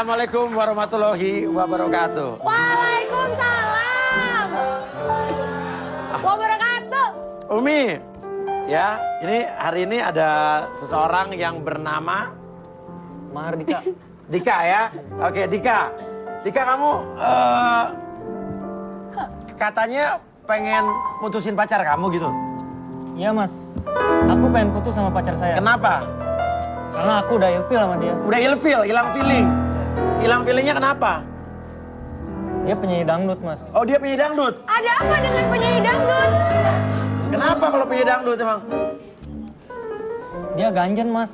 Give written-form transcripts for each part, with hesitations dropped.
Assalamualaikum warahmatullahi wabarakatuh. Waalaikumsalam wabarakatuh. Umi, ya ini hari ini ada seseorang yang bernama Mahardika. Dika ya. Oke Dika. Dika kamu katanya pengen mutusin pacar kamu gitu. Iya mas, aku pengen putus sama pacar saya. Kenapa? Karena aku udah ilfil sama dia. Udah ilfil, hilang feeling. Hilang feelingnya kenapa? Dia penyanyi dangdut mas. Oh dia penyanyi dangdut. Ada apa dengan penyanyi dangdut? Kenapa kalau penyanyi dangdut emang? Dia ganjen mas.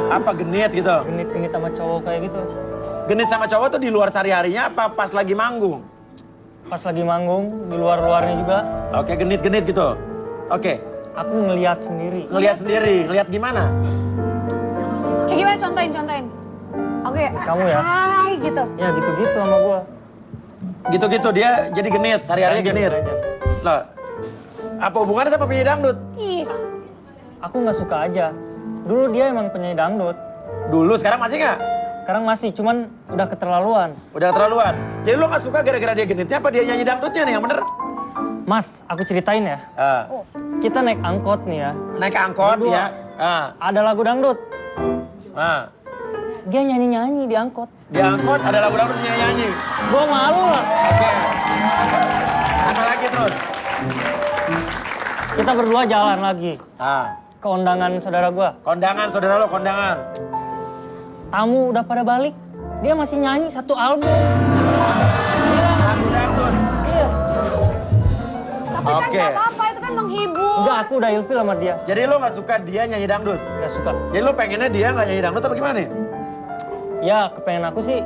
Apa genit gitu? Genit-genit sama cowok kayak gitu. Genit sama cowok tuh di luar sehari-harinya apa pas lagi manggung? Pas lagi manggung, di luar-luarnya juga. Oke genit-genit gitu. Oke. Aku ngeliat sendiri. Ngelihat sendiri, ngelihat gimana? Kayak gimana contohin? Oke. Kamu ya? Hai gitu. Ya gitu-gitu sama gua. Gitu-gitu dia jadi genit, sehari-harinya genit. Ganjen. Loh, apa hubungannya sama penyanyi dangdut? Ih, Aku nggak suka aja. Dulu dia emang penyanyi dangdut. Dulu, sekarang masih nggak? Sekarang masih, cuman udah keterlaluan. Udah keterlaluan. Jadi lo nggak suka gara-gara dia genitnya apa dia nyanyi dangdutnya nih yang bener? Mas, aku ceritain ya. Kita naik angkot nih ya. Naik angkot Berdua. ya. Ada lagu dangdut. Ah. Dia nyanyi-nyanyi di angkot. Di angkot ada lagu dangdut nyanyi-nyanyi. Gua malu lah. Oke. Apa lagi terus? Kita berdua jalan lagi Ah. ke undangan saudara gua. Kondangan, saudara lo kondangan. Tamu udah pada balik, dia masih nyanyi satu album. Lagu dangdut. Iya. tapi kan Oke. gak apa-apa, itu kan menghibur. Enggak, aku udah ilfil sama dia. Jadi lo nggak suka dia nyanyi dangdut? Gak suka. Jadi lo pengennya dia nggak nyanyi dangdut apa gimana nih? Ya, kepengen aku sih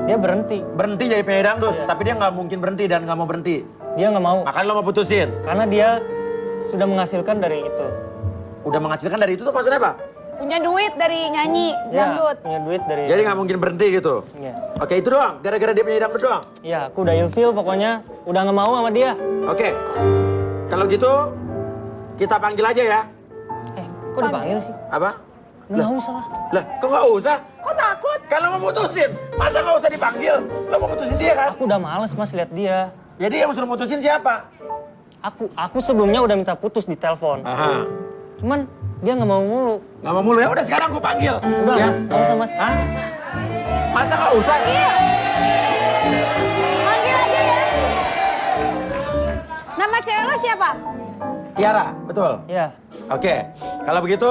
dia berhenti. Berhenti jadi penyanyi dangdut, Iya. tapi dia nggak mungkin berhenti dan nggak mau berhenti. Dia nggak mau. Makanya lo mau putusin. Karena dia sudah menghasilkan dari itu. Udah menghasilkan dari itu tuh maksudnya apa? Punya duit dari nyanyi Ya, dangdut. punya duit dari... Jadi nggak mungkin berhenti gitu. Iya. Oke itu doang, gara-gara dia penyanyi dangdut doang. Ya, aku udah ilfil pokoknya. Udah nggak mau sama dia. Oke, kalau gitu kita panggil aja ya. Kok dipanggil sih? Apa? Nggak usah lah. Lah, kok nggak usah? Kok takut? Kan lo mau putusin, masa nggak usah dipanggil? Lo mau putusin dia kan? Aku udah males mas lihat dia. Jadi yang suruh putusin siapa? Aku sebelumnya udah minta putus di telepon. Aha. Cuman dia nggak mau mulu. Nggak mau mulu ya? Udah sekarang gue panggil. Udah ya? mas, nggak usah mas. Hah? Masa nggak usah? Panggil aja ya. Nama cewek lo siapa? Tiara, betul. Ya, Oke, kalau begitu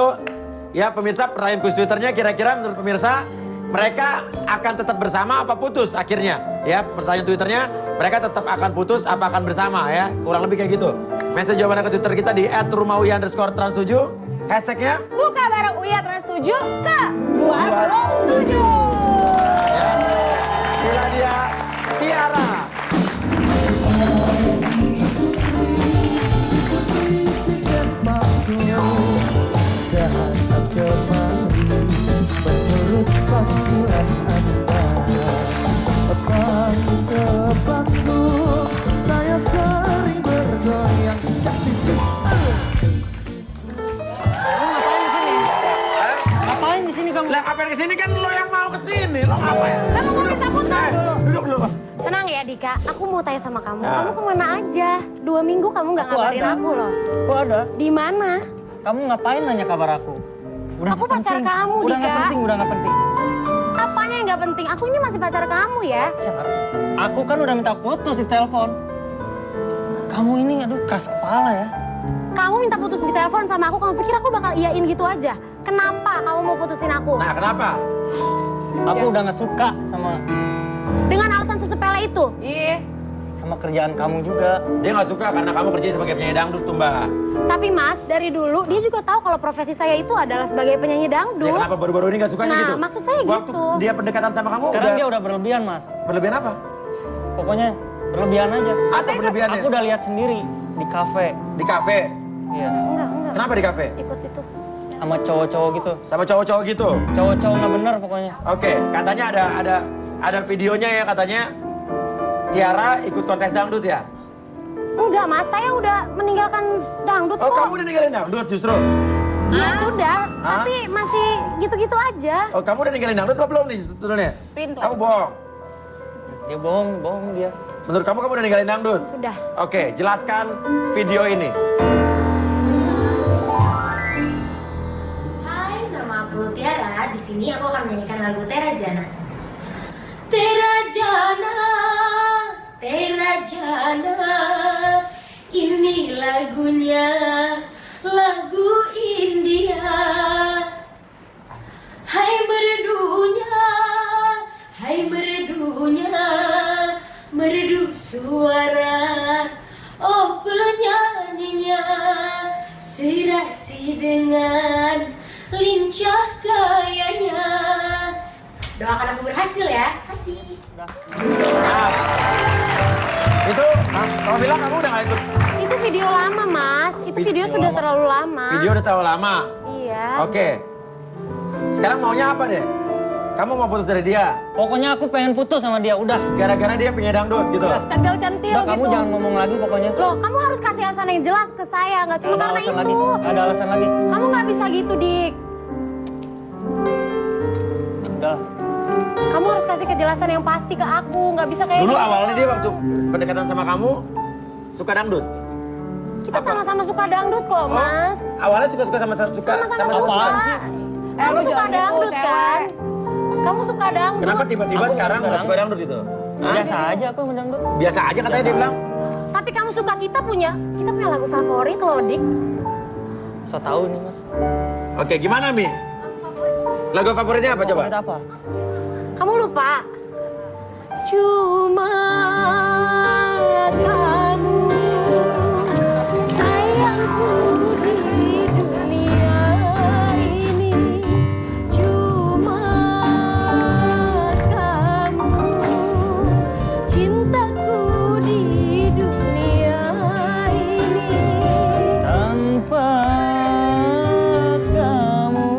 ya pemirsa pertanyaan kuis Twitternya kira-kira menurut pemirsa mereka akan tetap bersama apa putus akhirnya? Ya pertanyaan Twitternya mereka tetap akan putus apa akan bersama ya? Kurang lebih kayak gitu. Message jawabannya ke Twitter kita di @rumahUya_trans7. Hashtagnya Buka bareng Uya Trans 7 ke 27. ya. Inilah dia Tiara. Datang kemari menurut panggilan Anda. Panggung ke panggung saya sering bergoyang. ngapain di sini kamu? Lah ngapain kesini kan lo yang mau kesini, lo ngapain? Kamu mau minta putar dulu. Duduk dulu. Tenang ya Dika, aku mau tanya sama kamu. Ya. Kamu kemana aja? 2 minggu kamu nggak Aku ngabarin ada. aku loh. Kok ada? Di mana? Kamu ngapain nanya kabar aku? Udah Aku nggak pacar penting. kamu, Udah nggak Dika. penting, udah nggak penting. Apanya yang nggak penting? Aku ini masih pacar kamu ya. Siapa? Aku kan udah minta putus di telepon. Kamu ini aduh keras kepala ya. Kamu minta putus di telepon sama aku, kamu pikir aku bakal iyain gitu aja? Kenapa kamu mau putusin aku? Nah kenapa? Aku udah nggak suka sama Dengan alasan sesepele itu? Iya. sama kerjaan kamu juga. Dia nggak suka karena kamu kerja sebagai penyanyi dangdut tuh mbak. Tapi Mas, dari dulu dia juga tahu kalau profesi saya itu adalah sebagai penyanyi Dia dangdut. kenapa baru-baru ini nggak sukanya Nah, gitu? maksud saya Waktu gitu. dia pendekatan sama kamu Sekarang dia udah berlebihan mas. berlebihan apa? Pokoknya berlebihan aja. Apa berlebihannya? Aku udah lihat sendiri di kafe. Di kafe. Iya. Enggak. Kenapa di kafe? Ikut itu. Sama cowok-cowok gitu. Sama cowok-cowok gitu. Cowok-cowok nggak bener pokoknya. Oke, katanya ada videonya ya katanya Tiara ikut kontes dangdut ya? Enggak Mas, saya udah meninggalkan dangdut Oh kok. kamu udah ninggalin dangdut justru? Ya sudah, tapi masih gitu-gitu aja. Oh, kamu udah ninggalin dangdut apa belum nih sebetulnya? Kamu bohong. Dia bohong dia. Menurut kamu udah ninggalin dangdut? Sudah. Oke, jelaskan video ini. Hai, nama aku Tiara. Di sini aku akan menyanyikan lagu Terajana. Terajana, Terajana, ini lagunya, lagu India. Hai merdunya, hai merdunya, merdu suara, oh penyanyinya, serasi dengan lincah gayanya. Doakan aku berhasil ya. Kasih. Itu, kamu bilang kamu udah gak ikut? Itu video lama, Mas. Itu video sudah terlalu lama. Video udah terlalu lama? Iya. Oke. Sekarang maunya apa deh? Kamu mau putus dari dia? Pokoknya aku pengen putus sama dia, udah. Gara-gara dia punya dangdut gitu? Centil-centil Udah, gitu. kamu jangan ngomong lagi pokoknya. Loh, kamu harus kasih alasan yang jelas ke saya, nggak cuma Ada karena alasan itu. lagi, ada alasan lagi. Kamu nggak bisa gitu, Dik. Udah. Kamu harus kasih kejelasan yang pasti ke aku, nggak bisa kayak Dulu gitu. awalnya dia waktu pendekatan sama kamu, suka dangdut? Kita sama-sama suka dangdut kok, Mas. Awalnya suka-suka sama Sama-sama suka. apaan sih? Kamu lu suka jangan gitu, dangdut cewek. kan? Kamu suka dangdut. Kenapa tiba-tiba Aku sekarang suka nggak suka dangdut itu? Biasa aja apa mendangdut. Biasa aja katanya Biasa dia bilang. Tapi kamu suka kita punya lagu favorit loh, Dik. So tau nih mas. Oke, gimana Mi? Lagu favoritnya apa coba? Favorit apa? Kamu lupa? Cuma kamu sayangku di dunia ini. Cuma kamu cintaku di dunia ini. Tanpa kamu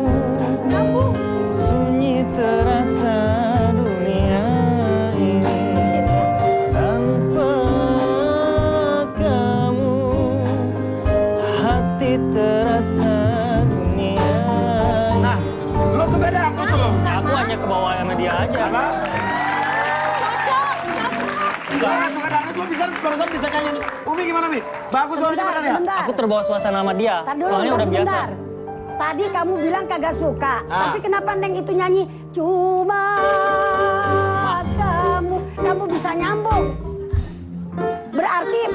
sunyi terasa dunia ini. Tanpa kamu hati terasa dunia ini. Nah, lo suka dangdut tuh? Aku hanya ke bawah sama dia aja. Apa? Cocok. Lo kan suka dangdut, lo barusan bisa nyanyi. Umi gimana Mi? Bagus suaranya beneran ya? Sebentar. Aku terbawa suasana sama dia. Tar dulu, Soalnya udah biasa. sebentar. Tadi kamu bilang kagak suka, Ah. tapi kenapa Neng itu nyanyi cuma kamu bisa nyambung.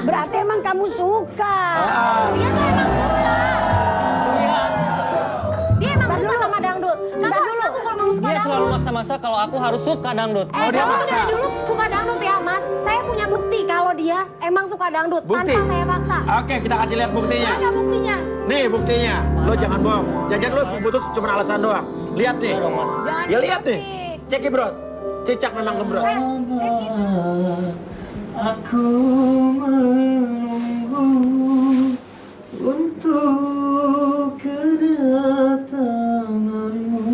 Berarti emang kamu suka. Dia tuh emang suka. Dia emang suka sama dangdut. Kamu harus ngaku kalau kamu suka Dia selalu dangdut. maksa-maksa kalau aku harus suka dangdut. Oh, dia Kamu maksa. dari dulu suka dangdut ya, Mas. Saya punya bukti kalau dia emang suka dangdut Bukti? tanpa saya paksa. Oke, kita kasih lihat buktinya. Ada buktinya. Nih buktinya. Lo jangan bohong. Jangan lo putus cuma alasan doang. Lihat nih. Iya dong, Mas. Jangan Ya lihat nih. dikasih. Ceki bro. Cicak memang gembrot. Aku menunggu untuk kedatanganmu.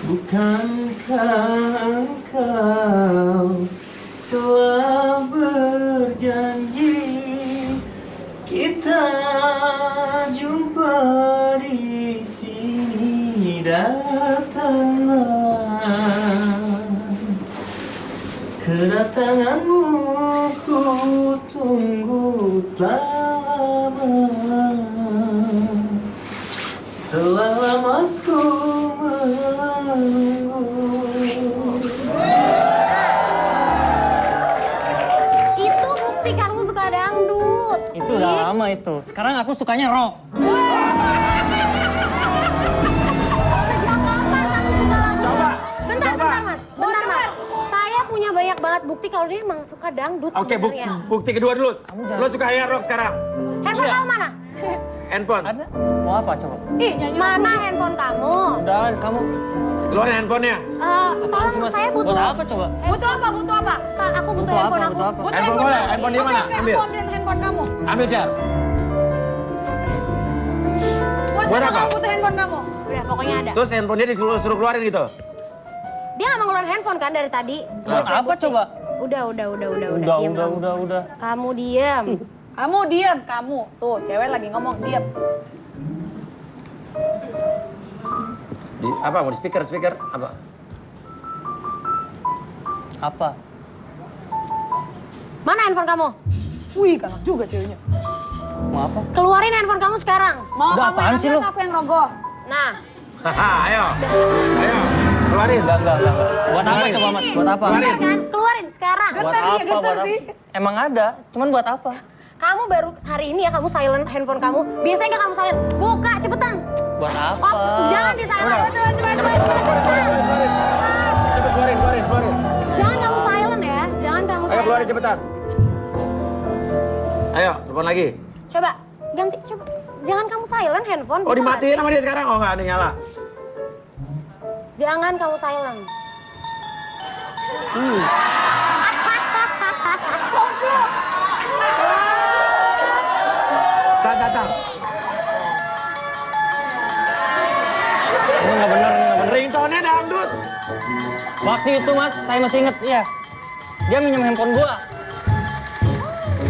Bukankah engkau telah berjanji kita jumpa di sini, datanglah. Kedatanganmu ku tunggu lama. Telah lama ku menunggu. Itu bukti kamu suka dangdut. Itu udah Dik. lama itu. Sekarang aku sukanya rock. Sejak kapan kamu suka lagu? Coba, Bentar, coba. bentar Mas. Bentar Mas. Saya punya banyak banget bukti kalau dia emang suka dangdut Oke, sebenarnya. bukti kedua dulu. jangan- Lo suka hair rock sekarang? Handphone Iya. kamu mana? Handphone. Ada? Mau apa coba? Ih, nyanyi Mana handphone kamu? Udah, kamu Keluarin handphonenya. Tolong sih, Mas? saya butuh. Buat apa coba? Butuh apa? Butuh apa? Kak, aku butuh Butuh handphone apa? aku. Butuh apa? Butuh Handphone boleh? Handphone dia mana? Oke, Ambil. handphone kamu. Ambil Jar. Buat Buat apa apa? kamu butuh handphone kamu? Udah, pokoknya ada. Terus handphone dia disuruh keluarin gitu. Dia nggak mau ngeluarin handphone kan dari tadi? Buat apa coba? Udah, Udah. diam kamu. Udah. Kamu diam. Kamu diam, kamu. Tuh, cewek lagi ngomong, diam. Apa mau di speaker apa? Apa? Mana handphone kamu? Wih, galak juga ceweknya. Mau apa? Keluarin handphone kamu sekarang. Mau Udah, kamu apaan yang sih angkat, lu? aku yang rogoh. Nah, Haha, ayo, keluarin. Enggak. Buat apa coba Mas? Buat apa? bener kan? Keluarin sekarang. Buat Getar dia, apa? getar Buat apa? sih. Emang ada, cuman buat apa? Kamu baru hari ini ya kamu silent handphone kamu. Biasanya nggak kamu silent. Buka cepetan. Buat apa? Oh, jangan di silent. Cepetan. Cepet keluarin. Jangan kamu silent ya. Jangan kamu Ayo silent. keluarin cepetan. Ayo, telepon lagi. Coba ganti coba. Jangan kamu silent handphone. Oh bisa nggak dimatiin sih? sama dia sekarang? Oh nggak, ada nyala. Jangan kamu silent. Tang. Ini nggak benar. Ringtone-nya dangdut. Waktu itu Mas, saya masih inget, iya. Dia minjem handphone gua.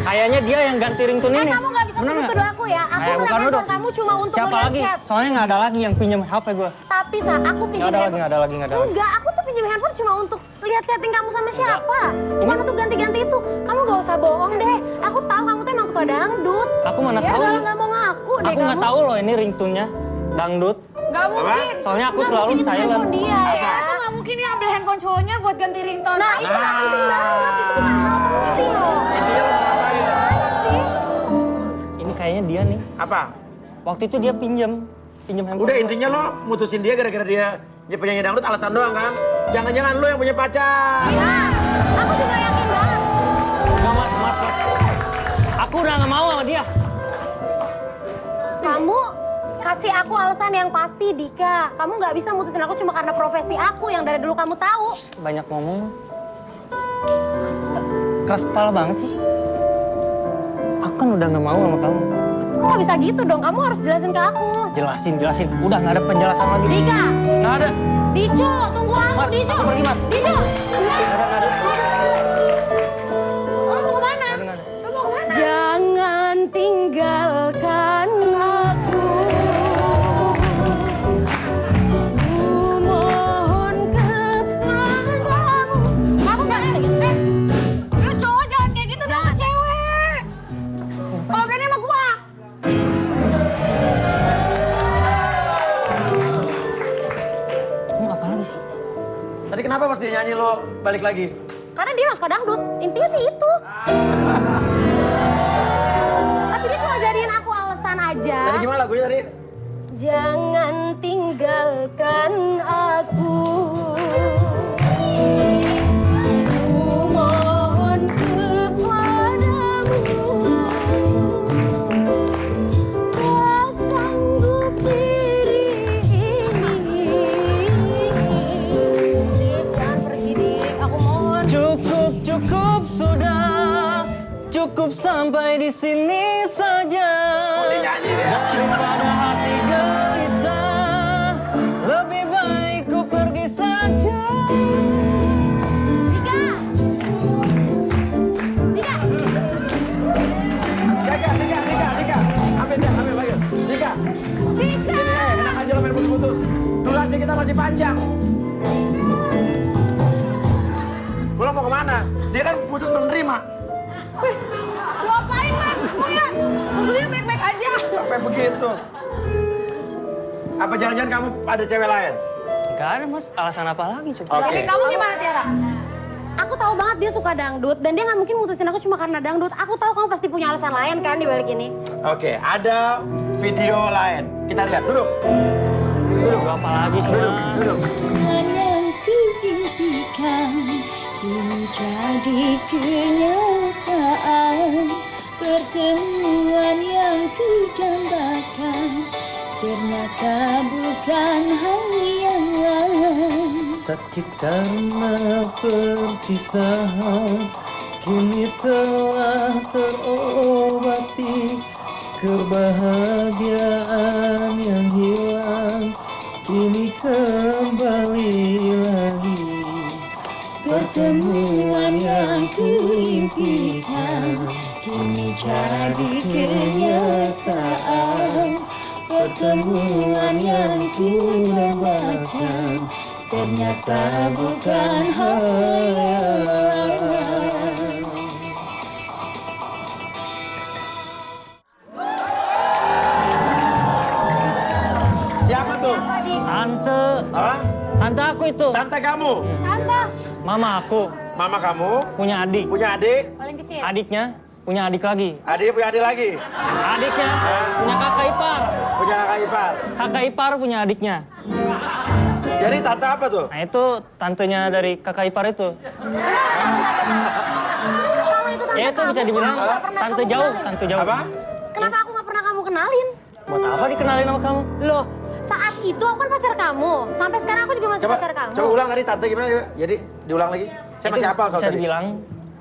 Kayaknya dia yang ganti ringtone ini. Kamu nggak bisa Bener nggak? tuduh aku ya. Aku Bukan ngeliat nuduh. handphone kamu cuma untuk Siapa ngeliat lagi? chat. Soalnya nggak ada lagi yang pinjam HP gua. Tapi saat aku pinjam Nggak ada handphone. lagi. Enggak, aku tuh pinjam handphone cuma untuk lihat chatting kamu sama siapa. Bukan untuk ganti-ganti itu. Kamu gak usah bohong deh. Aku tahu kamu tuh emang suka dangdut. Aku mana Ya tahu. kalau nggak mau ngaku deh Aku kamu. nggak tahu loh ini ringtone-nya dangdut. Gak mungkin. Soalnya aku Nggak selalu mungkin itu silent. handphone dia ya. Itu gak mungkin dia ambil handphone cowoknya buat ganti ringtone. Nah itu nggak penting banget. Itu bukan hal penting loh. Gimana sih? Ini kayaknya dia nih. Apa? Waktu itu dia pinjam handphone. Udah gua. intinya lo mutusin dia gara-gara dia penyanyi dangdut alasan doang kan? Jangan-jangan lo yang punya pacar. Nah, aku juga yakin banget. Enggak Mas. Aku udah nggak mau sama dia. Kamu kasih aku alasan yang pasti, Dika. Kamu nggak bisa mutusin aku cuma karena profesi aku yang dari dulu kamu tahu. Banyak ngomong. Keras kepala banget sih. Aku kan udah nggak mau sama kamu. Kamu nggak bisa gitu dong. Kamu harus jelasin ke aku. Jelasin. Udah nggak ada penjelasan lagi. Dika, Nggak ada. Dico, tunggu aku, Mas, Dico. aku pergi, Mas. Dico. Nggak ada. Kamu mau kemana? Nggak ada. Kamu mau kemana? Jangan tinggalkan aku. Mohon kepadamu. Kamu nggak bisa gitu. Lu cowok jangan kayak gitu dong ke cewek. Kalau gini sama gua. Kamu apa lagi sih? Tadi kenapa pas dia nyanyi lo balik lagi? Karena dia nggak suka dangdut. Intinya sih itu. Tapi dia cuma jadiin aku alasan aja. Tadi gimana lagunya tadi? Jangan tinggalkan aku. Ku mohon kepadamu. Tak sanggup diri ini. Dik, jangan pergi, Dik. Aku mohon. Cukup sudah. Cukup sampai di sini saja. Dia nyanyi dia. Daripada hati gelisah, lebih baik ku pergi saja. Dika. Dika. Dika. Ambil bagus. Dika. Dika. Enak aja lo main putus-putus. Durasi kita masih panjang. Lo mau kemana? Dia kan putus belum terima. Lu apain Mas? Maksudnya baik-baik aja. Sampai begitu. Apa jangan-jangan kamu ada cewek lain? Gak ada Mas, alasan apa lagi coba? Oke. Jadi kamu gimana Tiara? Aku tahu banget dia suka dangdut dan dia nggak mungkin mutusin aku cuma karena dangdut. Aku tahu kamu pasti punya alasan lain kan di balik ini. Oke, ada video lain. Kita lihat. Duduk. Apa lagi sih Mas? Duduk. Yang kuimpikan kini jadi kenyataan. Pertemuan yang kudambakan ternyata bukan hal yang lain. Sakit karena perpisahan kini telah terobati. Kebahagiaan yang hilang kini kembali lagi. Pertemuan yang kuimpikan kini jadi kenyataan. Pertemuan yang ku dambakan ternyata bukan hayalan. Siapa tuh? Tante. Apa? Tante aku itu. Tante kamu? Tante. Mama aku. Mama kamu? Punya adik. Punya adik? Paling kecil. Adiknya punya adik lagi. Adik punya adik lagi? Adiknya punya kakak ipar. Punya kakak ipar? Kakak ipar punya adiknya. Jadi tante apa tuh? Nah itu tantenya dari kakak ipar itu. Kalau itu tante Ya itu kamu, bisa dibilang kenapa nggak pernah tante kamu jauh, kenalin? tante jauh. Apa? Kenapa aku nggak pernah kamu kenalin? Buat apa dikenalin sama kamu? Loh, saat itu aku kan pacar kamu. Sampai sekarang aku juga masih pacar kamu. Coba ulang tadi tante gimana? Coba. Jadi diulang lagi. Saya masih Itu hafal soal bisa tadi. dibilang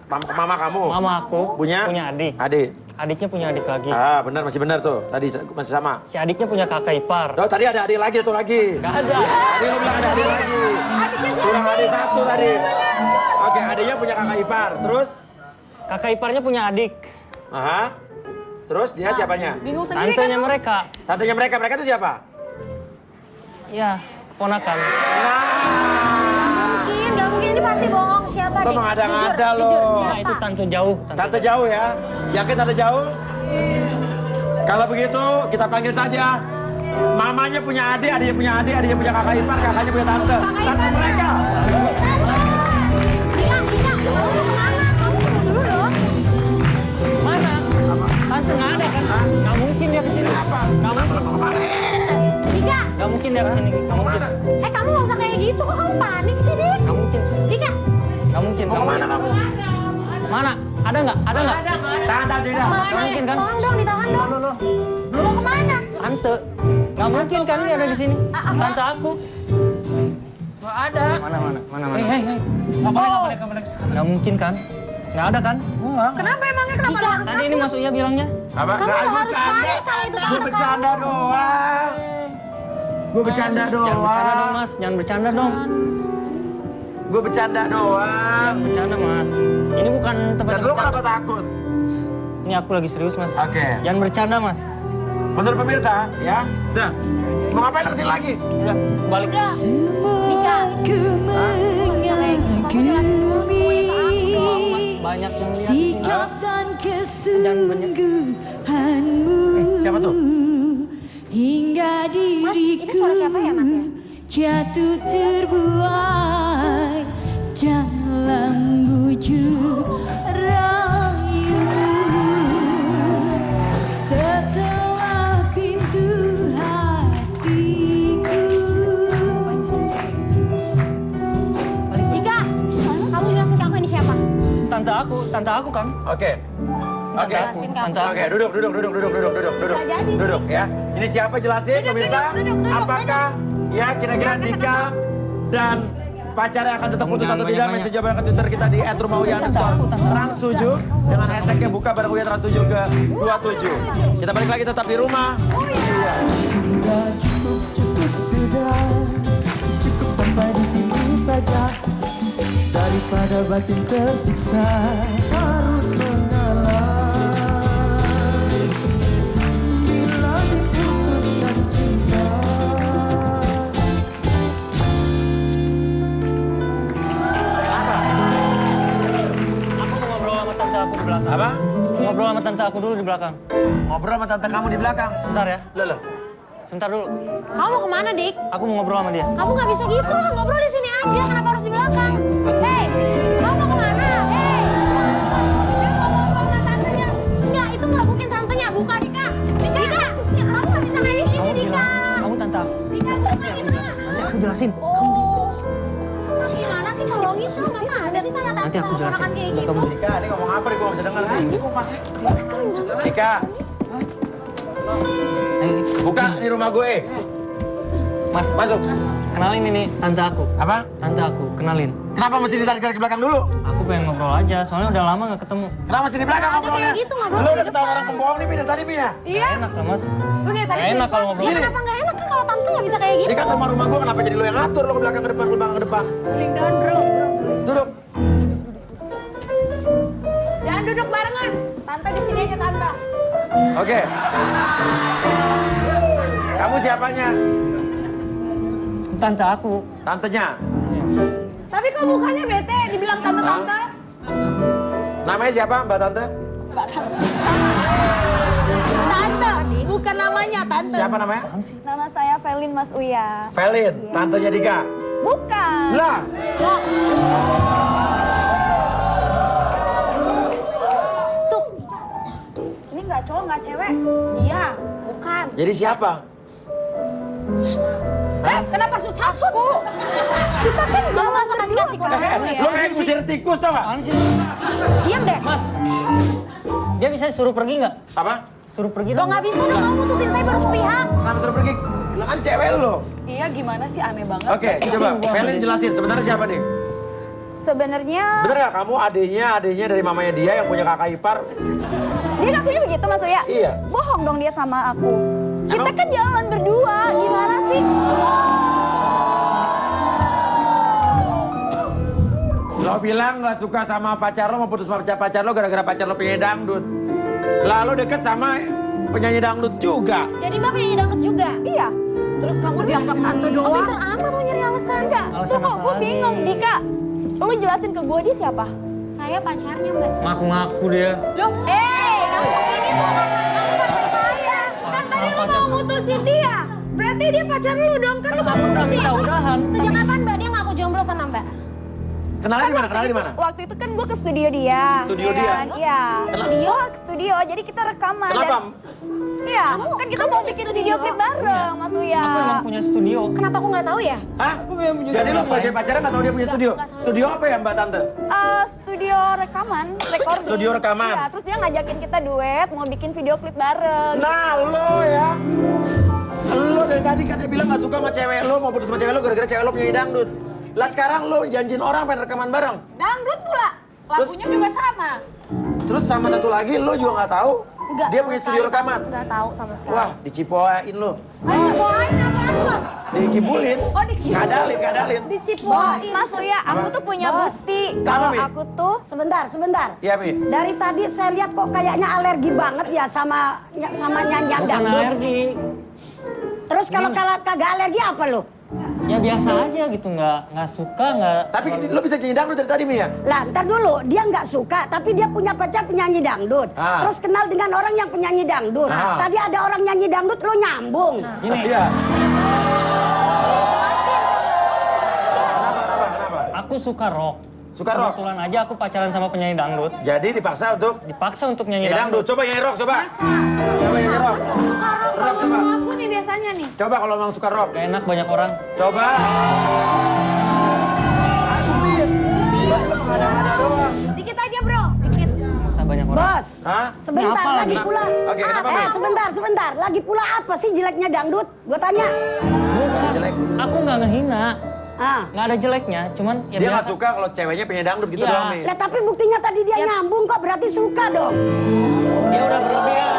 Mama kamu? mama aku Punya? punya adik. Adik. Adiknya punya adik lagi. Ah, benar masih benar tuh. Tadi masih sama. Si adiknya punya kakak ipar. Oh, tadi ada adik lagi tuh lagi. Gak ada. Tadi lu bilang ada adik lagi. Adiknya si Kurang Adi. adik satu tadi. Oke, adiknya punya kakak ipar. Terus? Kakak iparnya punya adik. Aha. Terus dia siapanya? Bingung sendiri kan Tantenya lu? mereka. Tantenya mereka itu siapa? Ya, keponakan. Gak mungkin ini pasti bohong. Siapa Lo dik? mengada-ngada lo. Jujur, Nah, siapa? itu tante jauh. Tante jauh ya? Yakin tante jauh? Kalau begitu kita panggil saja. Mamanya punya adik, adiknya punya adik, adiknya punya kakak ipar, kakaknya punya tante. Tante mereka. Dika, kamu kemana? Kamu tunggu dulu dong. Mana? Tante nggak ada kan? Nggak mungkin dia kesini. Apa? Nggak mungkin. Dika, Nggak mungkin dia kesini. Nggak mungkin. kamu gak usah kayak gitu. Kok kamu panik sih, Dik? Nggak mungkin. Dika, Nggak mungkin. Mau kemana kamu? Mana? Ada nggak? Ada nggak? Tahan, Cina. mana? mungkin kan? Tolong dong, ditahan dong. Mau kemana? Tante. Nggak mungkin kan dia ada di sini. Tante aku. Nggak ada. Mana? Hei. Nggak boleh. Nggak mungkin kan? Nggak ada kan? Kenapa emangnya? Kenapa lo harus Tadi ini masuk ya bilangnya. Apa? Kamu Nggak, harus panik kalau itu Gue tante bercanda kamu. doang. Gue bercanda Jangan bercanda dong doang. mas. Jangan bercanda dong. Gue bercanda doang. Jangan bercanda mas. Ini bukan tempat Dan lu bercanda. kenapa takut? Ini aku lagi serius mas. Oke. Jangan bercanda mas. Menurut pemirsa, ya. Udah. Mau ngapain kesini lagi? Udah balik. Semua ku mengagumi Banyak yang lihat. sikap dan kesungguhanmu. Siapa tuh? Hingga ini suara siapa ya, Mas, ya? jatuh terbuai dalam bujuk rayumu. Setelah pintu hatiku Dika, kamu jelasin ke aku ini siapa? Tante aku kan. Oke. Oke. Jelasin ke aku. Tante aku. Oke, duduk. Bisa jadi sih. Duduk ya. Ini siapa jelasin pemirsa? duduk, Apakah ya kira-kira Dika dan pacarnya akan tetap putus atau tidak? Mention jawaban akan Twitter kita di @rumahwian_trans7 dengan hashtagnya buka bareng Uya trans7 ke 27. Kita balik lagi tetap di rumah. Sudah cukup sudah, cukup sampai di sini saja. Daripada batin tersiksa harus mengalah. Bila diputuskan cinta. Aku mau ngobrol sama tante aku di belakang. Apa? Ngobrol sama tante aku dulu di belakang. Ngobrol sama tante kamu di belakang. Bentar ya. Loh. Sebentar dulu. Kamu mau kemana, Dik? Aku mau ngobrol sama dia. Kamu nggak bisa gitu lah, ngobrol di sini aja. Kenapa harus di belakang? Hei, kamu mau kemana? Hei, dia mau ngobrol sama tantenya. Enggak, itu nggak mungkin tantenya. Buka, Dika. Dika, kamu nggak bisa kayak gini, Kamu Dika. bilang, kamu tante aku. Dika, buka gimana? Nanti aku jelasin. Oh, gimana sih tolongin tuh? Masa ada sih sama tante Nanti aku sama jelasin. ponakan kayak Buat gitu? kamu. Dika, ini ngomong apa nih? Gue gak bisa dengar nih. Dika. Buka di rumah gue. Mas, Masuk. kenalin ini tante aku. Apa? Tante aku, kenalin. Kenapa mesti ditarik ke belakang dulu? Aku pengen ngobrol aja, soalnya udah lama gak ketemu. Kenapa mesti di belakang Ada ngobrolnya? kayak gitu, ngobrol Lu di udah ketahuan depan. orang pembohong nih, Mi, dari tadi, Mi ya? Iya. Enak lah mas. Lu dari tadi Gak enak di kalau depan. ngobrol. Iya, kenapa nggak enak kan kalau tante nggak bisa kayak gitu? Ini kan rumah gue, kenapa jadi lu yang ngatur? Lu ke belakang ke depan, ke depan. Link down, bro. Duduk. Jangan duduk barengan. Tante di sini aja tante. Oke. Kamu siapanya? Tante aku. Tantenya. Tapi kok mukanya bete dibilang tante-tante? Namanya siapa Mbak Tante? Mbak Tante. Tante, bukan namanya tante. Siapa namanya? Nama saya Felin Mas Uya. Felin, tantenya Dika. Bukan. Lah, Tuh, ini nggak cowok nggak cewek. Iya, bukan. jadi siapa? Kenapa aku? Kita kan Lo nggak usah kasih-kasih ke aku ya. Lo kayak kusir tikus tau gak? Apaan sih? Diam deh. Dia bisa suruh pergi nggak? Apa? Suruh pergi Lo dong. nggak bisa dong, kamu putusin saya baru sepihak. Kenapa suruh pergi? Lo kan cewek lo. Iya, gimana sih aneh banget. Oke, coba Felin jelasin sebenarnya siapa nih? Sebenarnya Bener gak kamu adiknya dari mamanya dia yang punya kakak ipar? dia ngakunya begitu Mas Uya. Iya. Bohong dong dia sama aku. Kita Emang? kan jalan berdua, gimana sih? Lo bilang gak suka sama pacar lo, mau putus sama pacar lo gara-gara pacar lo penyanyi dangdut. Lalu deket sama penyanyi dangdut juga. Jadi Mbak penyanyi dangdut juga? Iya. Terus kamu dianggap tante doang? Pinter amat lo nyari alasan. Enggak, Alasan tuh kok apa gue lagi? bingung, Dika. Lo jelasin ke gue dia siapa? Saya pacarnya Mbak. Ngaku-ngaku dia. Kamu kesini tuh kamu pacar saya. Kan tadi lo mau mutusin dia. Berarti dia pacar lu dong, kan lu mau Kita mutusin. minta udahan. Sejak kapan Mbak dia ngaku jomblo sama Mbak? Kenalnya di mana? Kenalnya di mana? Waktu itu kan gue ke studio dia. Studio ya dia? kan? Iya. Kenapa? Studio? Ke studio, jadi kita rekaman. Kenapa? Iya, kan kita mau bikin video klip bareng, Mas Uya. Aku emang punya studio. Kenapa aku nggak tahu ya? Hah? Jadi lo sebagai pacarnya gak tahu dia punya studio? Nggak, sama Studio apa ya Mbak Tante? Studio rekaman, recording. Studio rekaman? Iya, terus dia ngajakin kita duet, mau bikin video klip bareng. Nah lo ya. Lo dari tadi katanya bilang gak suka sama cewek lo, mau putus sama cewek lo gara-gara cewek lo penyanyi dangdut. Lah sekarang lo janjiin orang pengen rekaman bareng. Dangdut pula. Lagunya juga sama. Terus sama satu lagi lo juga gak tahu Nggak, dia sama punya sekali, studio rekaman. Nggak tahu sama sekali. Wah, dicipoain lo. Cipoain apaan tuh? Dikibulin. Oh, dikibulin. Kadalin. Dicipoain. Mas Uya, aku tuh punya bukti kalau Mi? aku tuh Sebentar. Iya, Mi. Dari tadi saya lihat kok kayaknya alergi banget ya sama nyanyian Bukan dangdut. alergi. Terus kalau kagak alergi apa lo? Ya biasa aja gitu, nggak suka, nggak. Tapi lo bisa nyanyi dangdut dari tadi, Mi ya? Lah, ntar dulu, dia nggak suka, tapi dia punya pacar penyanyi dangdut. Ah. Terus kenal dengan orang yang penyanyi dangdut. Ah. Tadi ada orang nyanyi dangdut, lo nyambung. Ini, Iya. Kenapa? aku suka rock. Suka rock? Kebetulan aja aku pacaran sama penyanyi dangdut. Jadi dipaksa untuk Dipaksa untuk nyanyi nyanyi dangdut. dangdut. Coba nyanyi rock, coba. Coba nyanyi rock. Suka rock Rock, kalau coba. aku nih biasanya nih. Coba kalau memang suka rock. Gak enak banyak orang. Coba. Buktiin. Ada doang. Dikit aja bro, dikit. Nggak usah banyak orang. Bos, Hah? sebentar Ini apa lagi lagi? pula. Oke, kenapa, Mi? Sebentar. Lagi pula apa sih jeleknya dangdut? Gua tanya. Bukan. Jelek. Aku nggak ngehina. Ah. Nggak ada jeleknya, cuman ya Dia biasa. gak suka kalau ceweknya penyanyi dangdut gitu Iya. doang, Mi. Lah tapi buktinya tadi dia nyambung kok berarti suka dong. Dia udah berlebihan.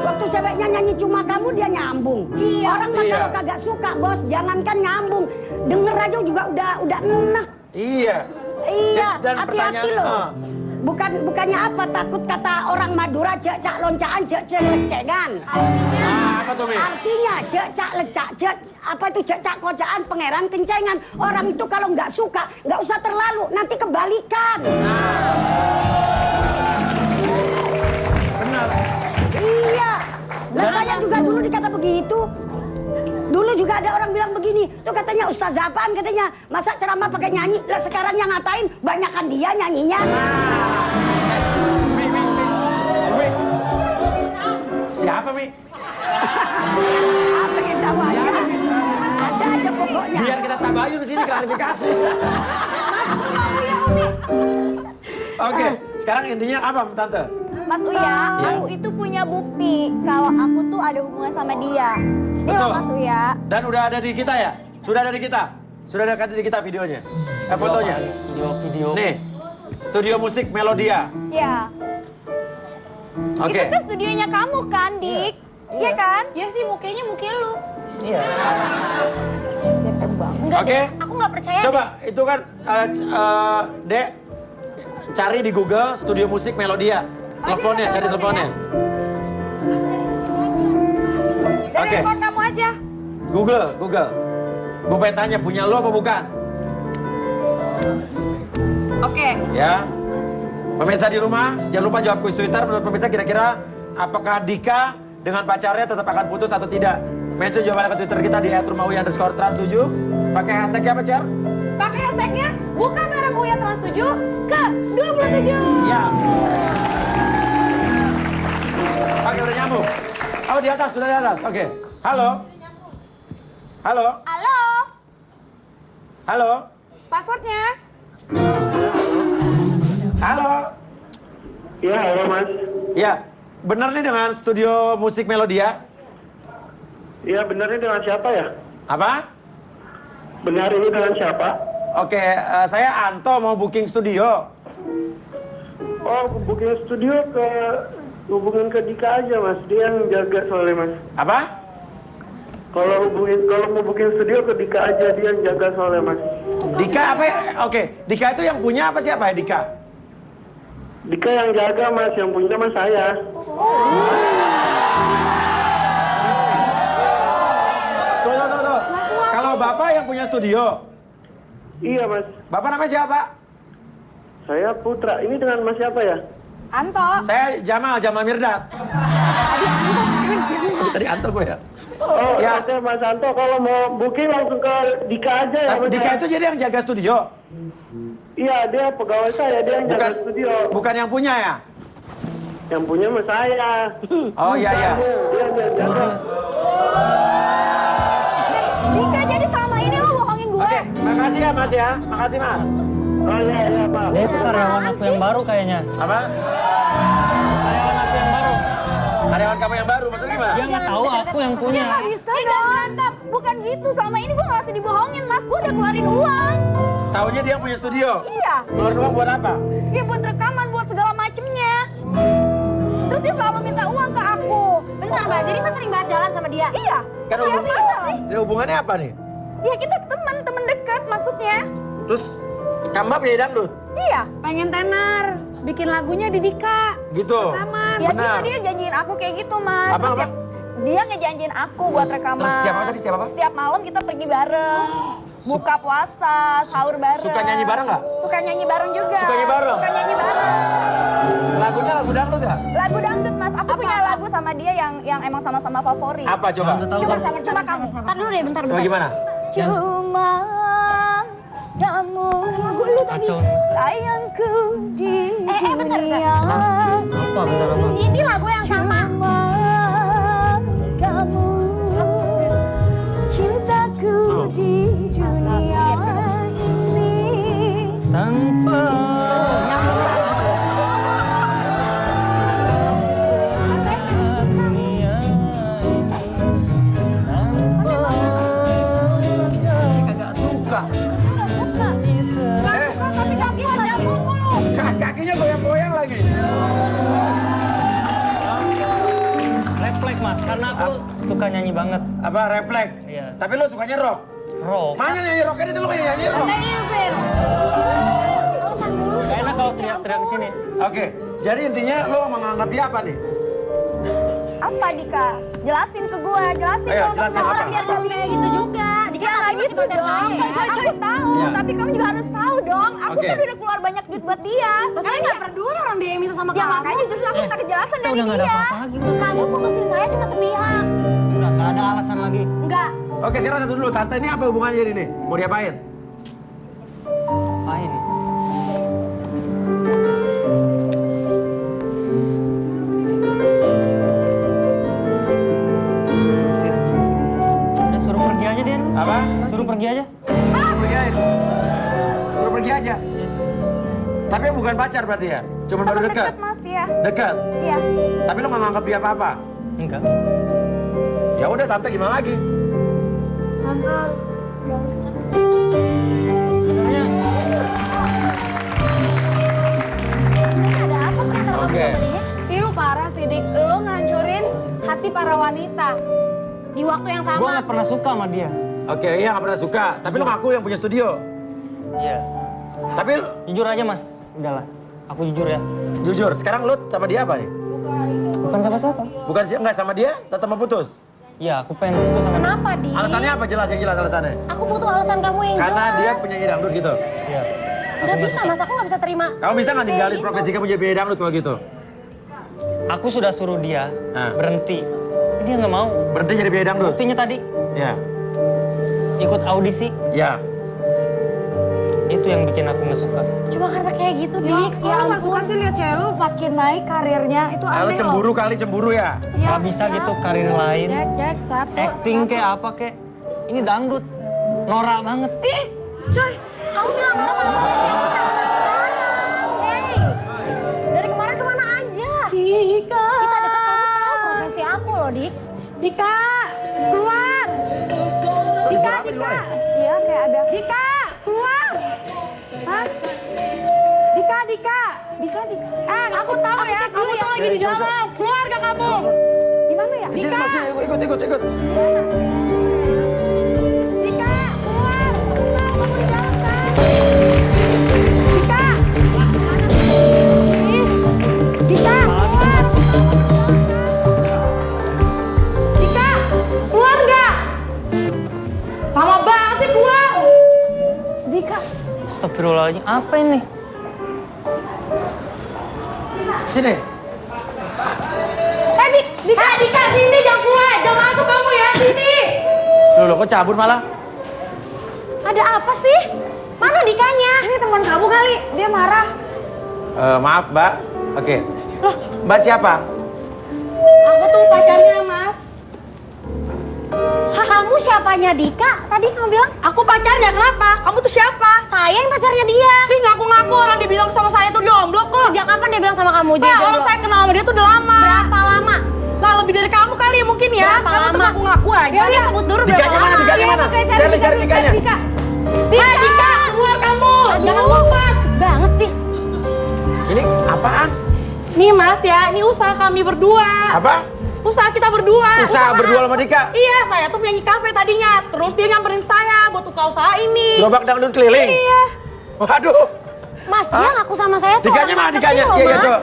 Waktu ceweknya nyanyi cuma kamu dia nyambung. Orang mah Iya. kalau kagak suka bos, jangankan nyambung. Denger aja juga udah enak. Iya. Iya, Dan hati-hati pertanyaan, loh. Bukannya apa takut kata orang Madura cek loncaan cek cengan. Apa tuh, Mi? Artinya cek lecak apa itu cek kocaan pangeran kencengan. Orang itu kalau nggak suka nggak usah terlalu nanti kebalikan. Benar. Iya. Lah saya juga dulu dikata begitu. Dulu juga ada orang bilang begini, tuh katanya ustazah apaan katanya, masa ceramah pakai nyanyi, lah sekarang yang ngatain banyakan dia nyanyinya. Mi. Siapa, Mi? Apa yang tahu aja? Siapa, Mi? Ada aja pokoknya. Biar kita tabayun sini klarifikasi. Oke, sekarang intinya apa, Tante? Mas Uya, aku itu punya bukti kalau aku tuh ada hubungan sama dia. Nih loh Betul. Mas Uya. Dan udah ada di kita ya? Sudah ada di kita? Sudah ada di kita videonya? Fotonya? Video. Nih, studio musik Melodia. Ya. Oke. Itu tuh studionya kamu kan, Dik? Iya kan? Ya sih mukanya muka lu. Iya. Enggak Oke. deh, aku nggak percaya. Coba, itu kan, Dek, cari di Google studio musik Melodia. Teleponnya, cari teleponnya. Dari Oke. handphone kamu aja. Google. Gue pengen tanya, punya lo apa bukan? Oke. Ya. Pemirsa di rumah, jangan lupa jawab kuis Twitter. Menurut pemirsa kira-kira apakah Dika dengan pacarnya tetap akan putus atau tidak? Mention jawabannya ke Twitter kita di @rumahuya_trans7. Pakai hashtagnya apa, Cer? Pakai hashtagnya buka bareng Uya Trans 7 ke 27. Iya. Oke, udah nyambung. Oh, di atas, sudah di atas. Oke. Halo. Halo. Halo. Halo. Passwordnya? Halo. Iya, halo Mas. Ya, benar nih dengan studio musik Melodia? Iya, benar ini dengan siapa ya? Apa? Benar ini dengan siapa? Oke, saya Anto mau booking studio. Oh, booking studio hubungin ke Dika aja Mas, dia yang jaga soalnya Mas. Apa? Kalau mau booking studio ke Dika aja, dia yang jaga soalnya Mas. Dika apa ya? Oke, Dika itu yang punya apa siapa ya Dika? Dika yang jaga Mas, yang punya Mas saya. Tuh. Kalau Bapak yang punya studio, Iya Mas, Bapak namanya siapa? saya Putra. Ini dengan Mas siapa ya? Anto. Saya Jamal Mirdad. Tadi Anto gue ya? Oh, Ya. oke Mas Anto, kalau mau booking langsung ke Dika aja ya Mas. Dika ya? itu jadi yang jaga studio? Iya, dia pegawai saya, dia yang jaga studio. Bukan yang punya ya? Yang punya Mas saya. Oh iya. Dia yang jaga. Dika, jadi selama ini lo bohongin gue. Oke, makasih ya Mas ya. Makasih Mas. Oh iya Pak. Dia itu karyawan aku yang baru kayaknya. Apa? Karyawan aku yang baru. Karyawan kamu yang baru, maksudnya gimana? Dia nggak tahu aku yang punya. Nggak bisa dong. Mantap. Bukan gitu. Selama ini gue ngerasa dibohongin, Mas. Gue udah keluarin uang. Taunya dia yang punya studio? Iya. Keluarin uang buat apa? Ya buat rekaman, buat segala macemnya. Terus dia selalu minta uang ke aku. Bentar Mbak, jadi Mas sering banget jalan sama dia? Iya. Kan Kayak hubung- masa sih? Hubungannya apa nih? Ya kita teman dekat maksudnya. Terus kamu penyanyi dangdut? Iya. Pengen tenar. Bikin lagunya di Dika. Gitu? Ya Benar. gitu dia janjiin aku kayak gitu Mas. Apa, Terus apa? dia ngejanjiin aku buat rekaman. Terus setiap apa tadi, setiap apa? Setiap malam kita pergi bareng. Buka puasa, sahur bareng. Suka nyanyi bareng nggak? Suka nyanyi bareng juga. Suka nyanyi bareng? Suka nyanyi bareng. Lagunya lagu dangdut ya? Lagu dangdut Mas. Aku punya lagu sama dia yang emang sama-sama favorit. Apa coba? Coba kamu. Ntar dulu deh, bentar. Coba gimana? Cuma kamu Kacau nih. sayangku di bentar. dunia. Apa bentar apa? Ini lagu yang sama. Cuma kamu cintaku di dunia ini. Tanpa dunia ini Kagak suka. Tapi kaki ada mulu. Kakinya goyang-goyang lagi. refleks mas, karena aku suka nyanyi banget. Apa refleks? Iya. Tapi lo sukanya rock? Rock. Mana nyanyi rock itu lo kayak nyanyi rock? Alasan dulu Gak enak kalau teriak-teriak di sini. Oke, jadi intinya lo menganggap dia apa nih? Apa Dika? Jelasin ke gua, jelasin Ayo, dong ke jelasin semua apa? orang biar gak kayak gitu juga. Dika Ya tadi nggak masih gitu pacar dong. saya. Aku tahu, Iya. tapi kamu juga harus tahu dong. Aku Oke. kan udah keluar banyak duit buat dia. Saya nggak peduli orang dia yang minta sama Ya kamu. makanya justru aku minta kejelasan Kita dari udah gak ada dia. apa-apa lagi. Udah. Kamu putusin saya cuma sepihak. Udah gak ada alasan lagi. Enggak. Oke, sekarang satu dulu. Tante ini apa hubungannya jadi nih? Mau diapain? Apain? Udah suruh pergi aja dia. Mas. Apa? Suruh pergi aja. Suruh pergi aja. Suruh pergi aja. Tapi bukan pacar berarti ya? Cuma baru Temen dekat? deket mas ya. Dekat? Iya. Tapi lo nggak nganggap dia apa-apa? Enggak. Ya udah, tante gimana lagi? Tante. Ada apa sih antara kamu Oke. sama dia? Ih lu parah sih Dik, lu ngancurin hati para wanita. Di waktu yang Gue sama. gak pernah suka sama dia. Oke, iya nggak pernah suka. Tapi lo ngaku yang punya studio. Iya. Tapi Jujur aja mas, udahlah. Aku jujur ya. Jujur, sekarang lu sama dia apa nih? Bukan siapa-siapa. Bukan sih, enggak sama dia, tetap mau putus. Iya, aku pengen putus sama dia. Kenapa, Dik? Alasannya apa? Jelas yang jelas alasannya. Aku butuh alasan kamu yang Karena jelas. dia penyanyi dangdut gitu. Iya. Gak bisa, Mas. Aku gak bisa terima. Kamu bisa nggak ninggalin Kayak profesi gitu. kamu jadi penyanyi dangdut kalau gitu? Aku sudah suruh dia Ah. berhenti. Dia nggak mau. Berhenti jadi penyanyi dangdut? Buktinya tadi Ya. ikut audisi. Ya. Itu yang bikin aku nggak suka. Cuma karena kayak gitu, Dik. Ya lu gak suka sih lihat cewek lu makin naik karirnya. Itu Kalau aneh cemburu kali cemburu ya? Gak bisa gitu karir lain. Jack, satu. Acting kayak apa kayak. Ini dangdut. Norak banget. Ih, coy. Kamu bilang marah sama profesi aku kenapa sekarang? Hey, dari kemarin kemana aja? Dika. Kita dekat, kamu tahu profesi aku loh, Dik. Dika, keluar. Tuh disuruh apa di luar ya? Iya, kayak ada. Dika, keluar. Hah? Dika. Dika. Aku tahu ya, kamu tuh lagi di dalam. Keluar gak kamu? Di mana ya? Di sini, Mas, sini, ikut. Dika, keluar. Aku tahu kamu di dalam kan? Dika. Dika, keluar. Dika, keluar gak? Lama banget sih keluar. Dika. Astagfirullahaladzim. Apa ini? Sini. Dika, sini jangan keluar. Jangan masuk kamu ya, sini. Loh, kok cabut malah? Ada apa sih? Mana Dikanya? Ini teman kamu kali, dia marah. Maaf, Mbak. Oke. Mbak siapa? Aku tuh pacarnya, Mas. Hah, kamu siapanya Dika? Tadi kamu bilang Aku pacarnya, kenapa? Kamu tuh siapa? saya yang pacarnya dia. Ih, ngaku-ngaku orang dia bilang sama saya tuh jomblo kok. Sejak kapan dia bilang sama kamu dia Nah, jomblo? orang saya kenal sama dia tuh udah lama. Berapa lama? Lah, lebih dari kamu kali mungkin ya. Berapa Kamu tuh lama? ngaku-ngaku aja. Ya udah sebut dulu berapa Dikanya mana? lama. Dikanya mana? Cari Dikanya. Dika, keluar kamu. Jangan lepas. Banget sih. Ini apaan? Nih Mas ya, ini usaha kami berdua. Apa? Usaha kita berdua. Usaha berdua sama Dika? Iya, saya tuh penyanyi kafe tadinya. Terus dia nyamperin saya buat buka usaha ini. Gerobak dangdut keliling? Iya. Waduh. Mas, dia ngaku sama saya tuh Dikanya orang mana marketing Dikanya? loh, Iya, Mas. coba.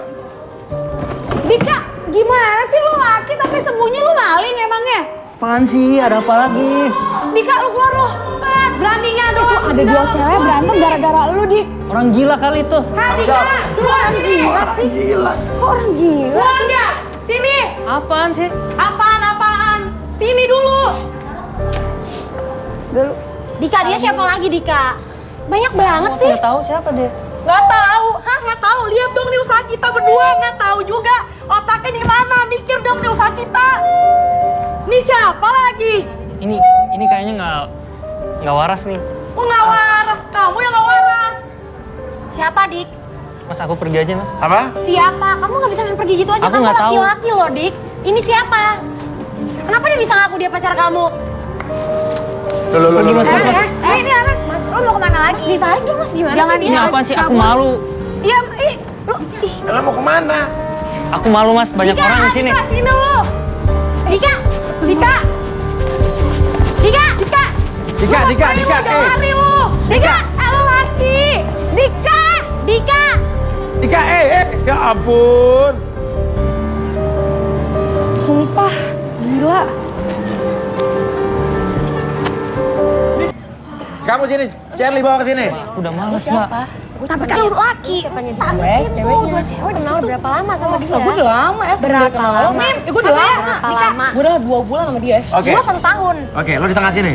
Dika, gimana sih lu laki tapi sembunyi lu maling emangnya? Apaan sih? Ada apa lagi? Dika, lu keluar lu. Beraninya doang. Itu ada dua cewek berantem gara-gara lu, Dik. Orang gila kali itu. Dika, keluar gila sih. Gila. Kok orang gila? Keluar dia. Sini. Apaan sih? Apaan? Sini dulu. Dika, dia siapa lagi Dika? Banyak banget Aku sih. nggak tahu siapa dia. Nggak tahu. Hah, nggak tahu. Lihat dong di usaha kita berdua. Nggak tahu juga. Otaknya di mana? Mikir dong di usaha kita. Ini siapa lagi? Ini kayaknya nggak waras nih. Kok nggak waras? Kamu yang nggak waras. Siapa, Dik? Mas, aku pergi aja, Mas. Apa? Siapa? Kamu nggak bisa main pergi gitu aja. Aku Kamu nggak tahu. laki-laki loh, Dik. Ini siapa? Kenapa dia bisa ngaku dia pacar kamu? Loh. Pergi, Mas. Ini anak. Mas, Lu mau kemana lagi? Mas, ditarik dong, Mas. Gimana Jangan sih? Ini apaan sih? Aku malu. Iya, lu. Lo mau kemana? Aku malu, Mas. Banyak Dika, orang di sini. Dika, sini lu. Dika! Dika. Dika. Jangan lari lu. Dika, lu laki. Dika! Dika, ya ampun. Sumpah, gila. Kamu sini, Charlie bawa ke sini. Udah males, Mbak. Tapi kan lu laki. Tantekin tuh, dua cewek di situ. Berapa lama sama dia? Gue udah lama ya. Berapa lama? Gue udah lama. Berapa lama? Gue udah 2 bulan sama dia. Oke. Gua 1 tahun. Oke, lo di tengah sini.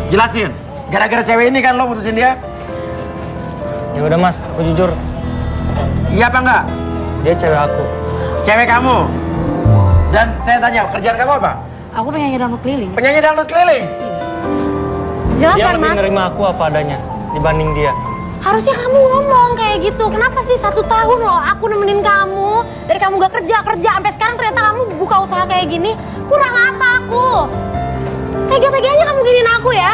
Jelasin. Gara-gara cewek ini kan lo putusin dia? Ya udah, Mas. Aku jujur. Iya apa enggak? Dia cewek aku. Cewek kamu. Dan saya tanya, kerjaan kamu apa? Aku penyanyi dangdut keliling. Penyanyi dangdut keliling. Dia Jelaskan, lebih Mas. nerima aku apa adanya dibanding dia. Harusnya kamu ngomong kayak gitu. Kenapa sih 1 tahun loh aku nemenin kamu. Dari kamu gak kerja, sampai sekarang ternyata kamu buka usaha kayak gini. Kurang apa aku? Tega-teganya kamu giniin aku ya.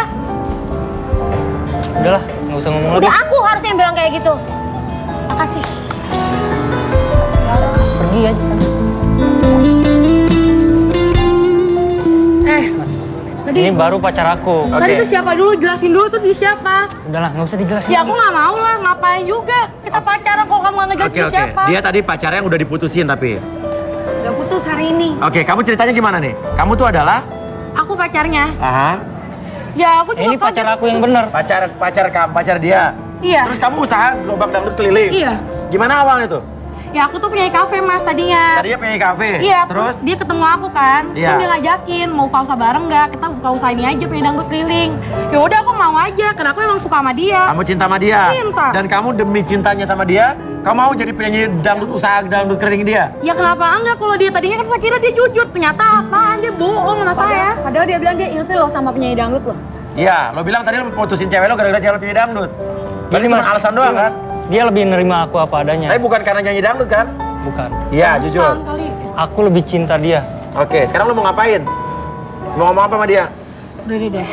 Udahlah, nggak usah ngomong lagi. Udah aku harusnya yang bilang kayak gitu. Makasih. Pergi aja sana. Mas, Ini baru pacar aku. Tadi itu siapa dulu? Jelasin dulu tuh dia siapa. Udahlah, nggak usah dijelasin. Ya aku nggak mau lah, ngapain juga. Kita pacaran kok kamu nggak ngejelasin dia siapa. Dia tadi pacarnya yang udah diputusin tapi. Udah putus hari ini. Oke, kamu ceritanya gimana nih? Kamu tuh adalah? Aku pacarnya. Aha. Ya aku juga Ini pacar aku yang bener. Pacar dia. Iya. Terus kamu usaha gerobak dangdut keliling. Iya. Gimana awalnya tuh? Ya aku tuh punya kafe mas tadinya. Tadinya punya kafe. Iya, terus dia ketemu aku kan. Iya. Terus dia ngajakin mau buka usaha bareng nggak? Kita buka usaha ini aja punya dangdut keliling. Ya udah aku mau aja, karena aku emang suka sama dia. Kamu cinta sama dia. Cinta. Dan kamu demi cintanya sama dia, kamu mau jadi penyanyi dangdut usaha dangdut keliling dia? Ya kenapa enggak? Kalau dia tadinya kan saya kira dia jujur, ternyata apaan? Dia bohong sama saya. Padahal dia bilang dia ilfil loh sama penyanyi dangdut loh. Iya, lo bilang tadi lo putusin cewek lo gara-gara cewek lo penyanyi dangdut. Berarti cuma alasan doang kan? Dia lebih nerima aku apa adanya. Tapi bukan karena nyanyi dangdut kan? Bukan. Iya, jujur. Kali. Aku lebih cinta dia. Oke, sekarang lo mau ngapain? Mau ngomong apa sama dia? Udah deh.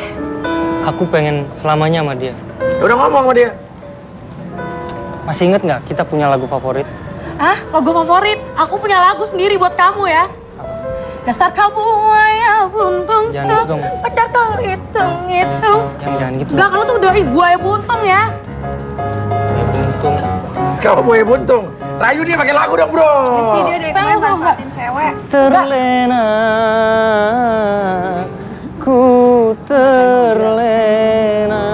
Aku pengen selamanya sama dia. Ya udah ngomong sama dia. Masih inget nggak kita punya lagu favorit? Hah? Lagu favorit? Aku punya lagu sendiri buat kamu ya. Dasar kamu ya buntung Jangan tuh, gitu dong. pacar kau hitung. Jangan gitu. Enggak, kamu tuh udah buaya buntung ya. Ya buntung. Kamu buaya buntung. Rayu dia pakai lagu dong, bro. Dia dari kemarin manfaatin cewek. Terlena, ku terlena.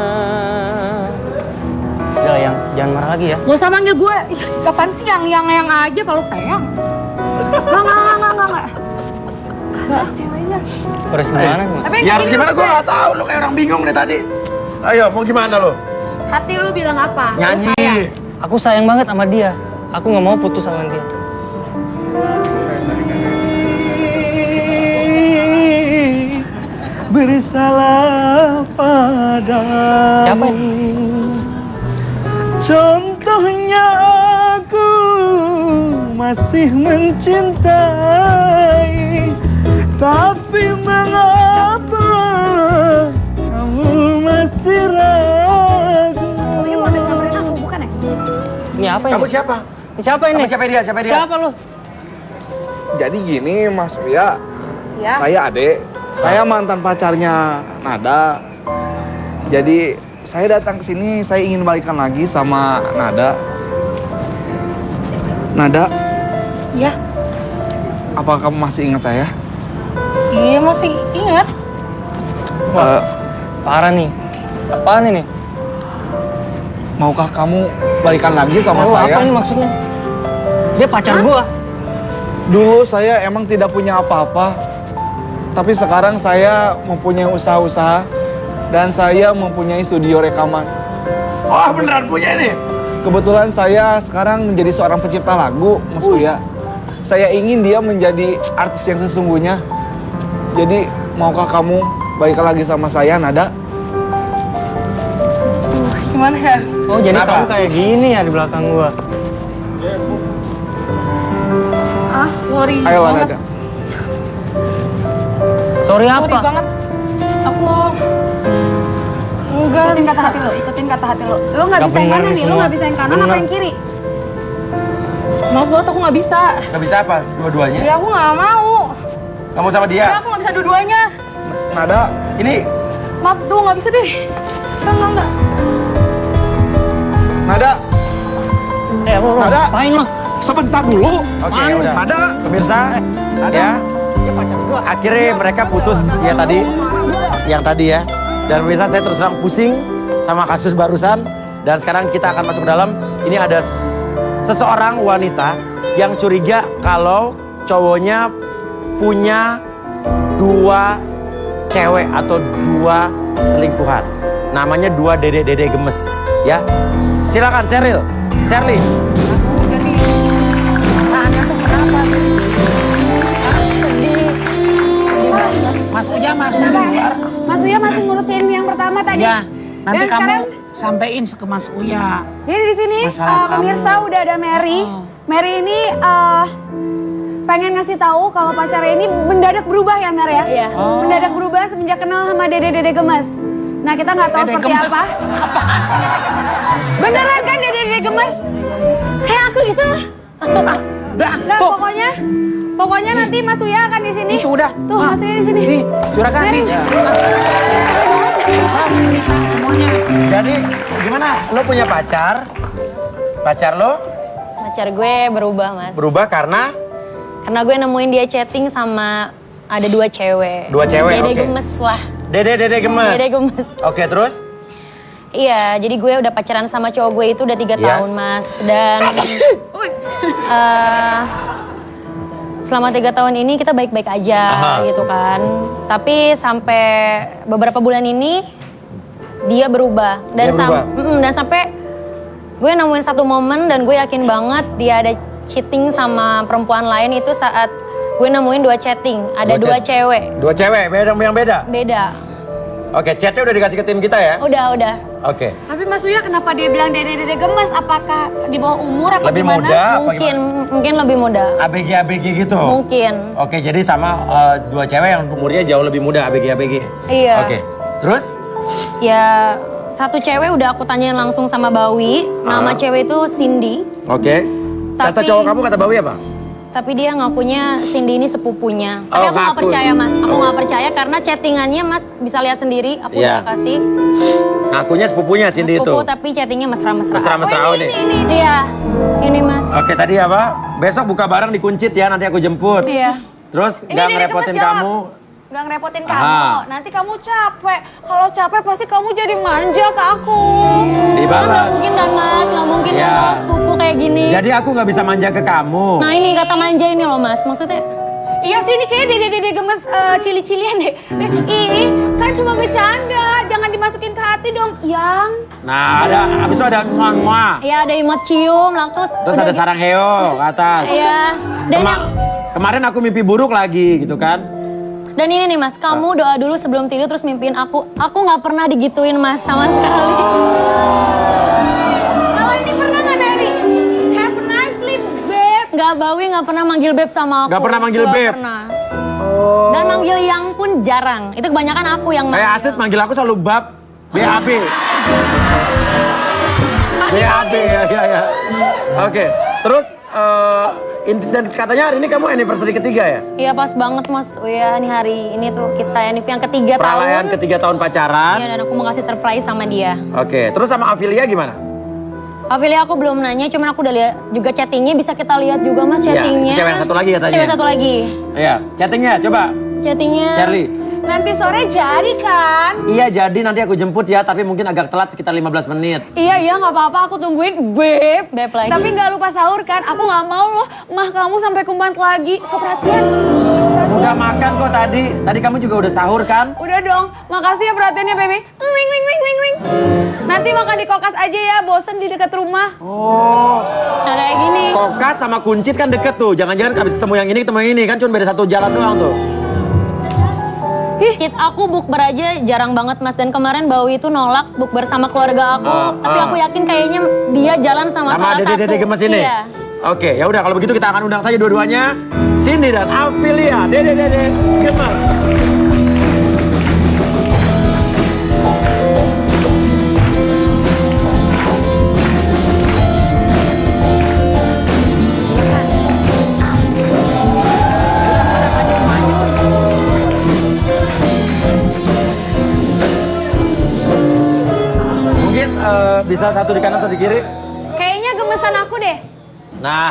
Udah yang jangan marah lagi ya. Gak usah manggil gue. Ih, kapan sih yang aja kalau peyang? Enggak. Ceweknya. Harus gimana nih? Tapi Ya harus gimana gue nggak tahu, lo kayak orang bingung nih tadi. Ayo, mau gimana lo? hati lu bilang apa? Nyanyi. Aku sayang banget sama dia. Aku nggak mau putus sama dia. Bersalah padamu. Siapa ini? Contohnya aku masih mencintai, tapi mengapa kamu masih ragu? Ini mau dengerin aku bukan ya? Ini apa ini? Kamu siapa? Ini siapa ini? Kamu siapa dia? Siapa dia? Siapa lu? Jadi gini Mas Uya, Iya. saya Ade, saya mantan pacarnya Nada. Jadi saya datang ke sini, saya ingin balikan lagi sama Nada. Nada, Iya. apa kamu masih ingat saya? Iya masih ingat. Wah, parah nih. Apaan ini? Maukah kamu balikan lagi sama Oh, saya? apa ini maksudnya? Dia pacar gua. Dulu saya emang tidak punya apa-apa, tapi sekarang saya mempunyai usaha-usaha dan saya mempunyai studio rekaman. Oh, beneran punya ini? Kebetulan saya sekarang menjadi seorang pencipta lagu, Mas Uya. Saya ingin dia menjadi artis yang sesungguhnya. Jadi, maukah kamu balikan lagi sama saya, Nada? Gimana ya? Oh, jadi Kenapa? kamu kayak gini ya di belakang gua. Sorry Ayolah, banget. Nada. Sorry Sorry apa? banget. Aku enggak Ikutin bisa. kata hati lo, ikutin kata hati lo. Lo nggak Nggak bisa yang bener kanan nih nih, lo semua. nggak bisa yang kanan apa Bener. yang kiri? Maaf banget aku nggak bisa. Gak bisa apa? Dua-duanya? Ya aku nggak mau. Kamu sama dia? Ya aku nggak bisa dua-duanya. Nada, Ini Maaf tuh nggak bisa deh. Enggak. Nada, Lu Nada. ngapain lu? sebentar dulu. Oke, udah. Nada, Pemirsa, ya. Dia pacar gua. Akhirnya mereka putus ya tadi. Yang tadi ya. Dan pemirsa saya terus terang pusing sama kasus barusan. Dan sekarang kita akan masuk ke dalam. Ini ada seseorang wanita yang curiga kalau cowoknya punya dua cewek atau dua selingkuhan. Namanya dua dede gemes. Ya, silakan Sheryl, Shirley. Jadi perasaannya tuh kenapa sih? Sedih. Mas Uya masih di luar. Mas Uya masih ngurusin yang pertama tadi. Ya, nanti Dan kamu sekarang, sampein ke Mas Uya. jadi di sini Masalah kamu. pemirsa udah ada Mary. Mary ini pengen ngasih tahu kalau pacarnya ini mendadak berubah ya Mary ya. Iya. Mendadak berubah semenjak kenal sama dede gemes. Nah kita nggak tahu Dede seperti gemes. apa. Beneran kan dede gemes? Kayak aku gitu. Dah, Nah tuh. pokoknya Pokoknya nanti Mas Uya akan di sini. Itu udah. Tuh, Mas Uya di sini. Nih, curahkan nih. Semuanya. Jadi gimana? Lo punya pacar? Pacar lo Pacar gue berubah, Mas. berubah karena Karena gue nemuin dia chatting sama ada 2 cewek. 2 cewek, Dede oke. gemes lah. Dede gemes. Dede gemes. Oke, terus? Iya, jadi gue udah pacaran sama cowok gue itu udah 3 Iya. tahun, Mas. Dan selama 3 tahun ini kita baik-baik aja gitu kan. Tapi sampai beberapa bulan ini dia berubah. Dan Dia berubah? dan sampai gue nemuin satu momen dan gue yakin banget dia ada cheating sama perempuan lain itu saat gue nemuin 2 chatting. Ada 2 cewek. 2 cewek, yang beda? Beda. Oke, chatnya udah dikasih ke tim kita ya? Udah. Oke. Tapi Mas Uya kenapa dia bilang dede gemes? Apakah di bawah umur apa Lebih gimana? muda? apa Mungkin lebih muda. ABG gitu? Mungkin. Oke, jadi sama 2 cewek yang umurnya jauh lebih muda, ABG. Iya. Oke, terus? Ya, satu cewek udah aku tanyain langsung sama Bawi. Nama cewek itu Cindy. Oke. Kata Tapi- cowok kamu, kata Bawi apa? Tapi dia ngakunya Cindy ini sepupunya. Tapi Oh, aku nggak ngaku. percaya, Mas. Aku nggak percaya karena chattingannya Mas bisa lihat sendiri. Aku Iya. udah kasih. Ngakunya sepupunya Cindy itu. Sepupu tapi chattingnya mesra-mesra. Mesra-mesra, Oh, oh, ini. Iya, ini Mas. Oke, tadi apa? Besok buka bareng di Kuncit ya, nanti aku jemput. Iya. Terus Ini nggak Dede ngerepotin gemes jawab. kamu. Gak ngerepotin Aha. kamu. Nanti kamu capek. Kalau capek pasti kamu jadi manja ke aku. Dibalas. Nggak mungkin kan Mas, nggak mungkin kan Iya. kalau sepupu kayak gini. Jadi aku nggak bisa manja ke kamu. Nah ini kata manja ini loh Mas, maksudnya. Iya sih, ini kayak dede gemes cili-cilian deh. Ih, kan cuma bercanda. Jangan dimasukin ke hati dong, Yang. Nah, abis itu ada muah-muah. Ya ada imut cium, lah terus Terus ada sarang heo ke atas. Iya. Dan Kemarin aku mimpi buruk lagi gitu kan. Dan ini nih Mas, kamu doa dulu sebelum tidur terus mimpiin aku. Aku nggak pernah digituin Mas sama sekali. Kalau ini pernah nggak dari have a nice sleep, babe? Nggak, Bawi nggak pernah manggil beb sama aku. Nggak pernah manggil Nggak beb? pernah. Dan manggil yang pun jarang. Itu kebanyakan aku yang manggil. Kayak Astrid manggil aku selalu bab. BAB. BAB ya. Oke, terus dan katanya hari ini kamu anniversary ketiga ya? Iya pas banget Mas. Oh ya ini hari ini tuh kita yang ketiga Perayaan tahun. ketiga tahun pacaran. Iya dan aku mau kasih surprise sama dia. Oke, terus sama Afilia gimana? Afilia aku belum nanya, cuman aku udah lihat juga chattingnya, bisa kita lihat juga Mas Iya, chattingnya. cewek yang satu lagi katanya. Cewek satu lagi. Iya, chattingnya coba. Chattingnya. Charlie. Nanti sore jadi kan? Iya jadi nanti aku jemput ya, tapi mungkin agak telat sekitar 15 menit. Iya nggak apa-apa, aku tungguin, babe. Beb lagi. Tapi nggak lupa sahur kan? Aku nggak mau loh, mah kamu sampai kumat lagi. So perhatian. Udah makan kok tadi. Tadi kamu juga udah sahur kan? Udah dong, makasih ya perhatiannya, baby. Wing. Nanti makan di kokas aja ya, bosen di dekat rumah. Oh. Nah kayak gini. Kokas sama Kuncit kan deket tuh. Jangan-jangan habis ketemu yang ini kan cuma beda 1 jalan doang tuh. Aku bukber aja jarang banget Mas. Dan kemarin Bawi itu nolak bukber sama keluarga aku. Tapi aku yakin kayaknya dia jalan sama salah satu. Dede gemes ini? Iya. Oke, ya udah kalau begitu kita akan undang saja dua-duanya. Cindy dan Afilia, Dede gemes. Mungkin bisa satu di kanan, satu di kiri. Kayaknya gemesan aku deh. Nah,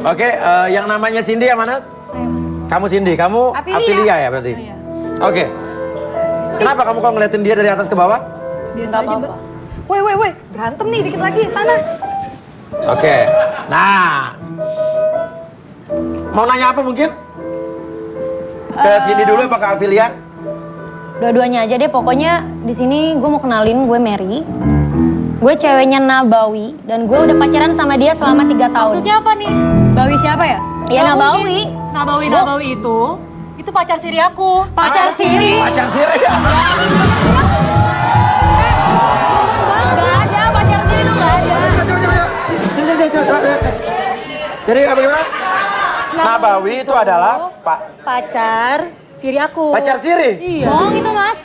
oke, yang namanya Cindy yang mana? Kamu Cindy, kamu Afilia ya berarti? Oke. Kenapa kamu kok ngeliatin dia dari atas ke bawah? Biasa aja, Mbak. Woi, berantem nih dikit lagi, sana. Oke. Nah, mau nanya apa mungkin? Ke Cindy dulu apa ke Afilia? Dua-duanya aja deh. Pokoknya di sini gue mau kenalin gue Mary. Gue ceweknya Nabawi dan gue udah pacaran sama dia selama 3 tahun. Maksudnya apa nih? Bawi siapa ya? Iya Nabawi. Nabawi itu pacar siri aku. Pacar siri. Pacar siri ya? Gak ada pacar siri tuh gak ada. Coba. Jadi apa gimana? Nabawi itu adalah pacar siri aku. pacar siri. Iya. Bohong itu Mas.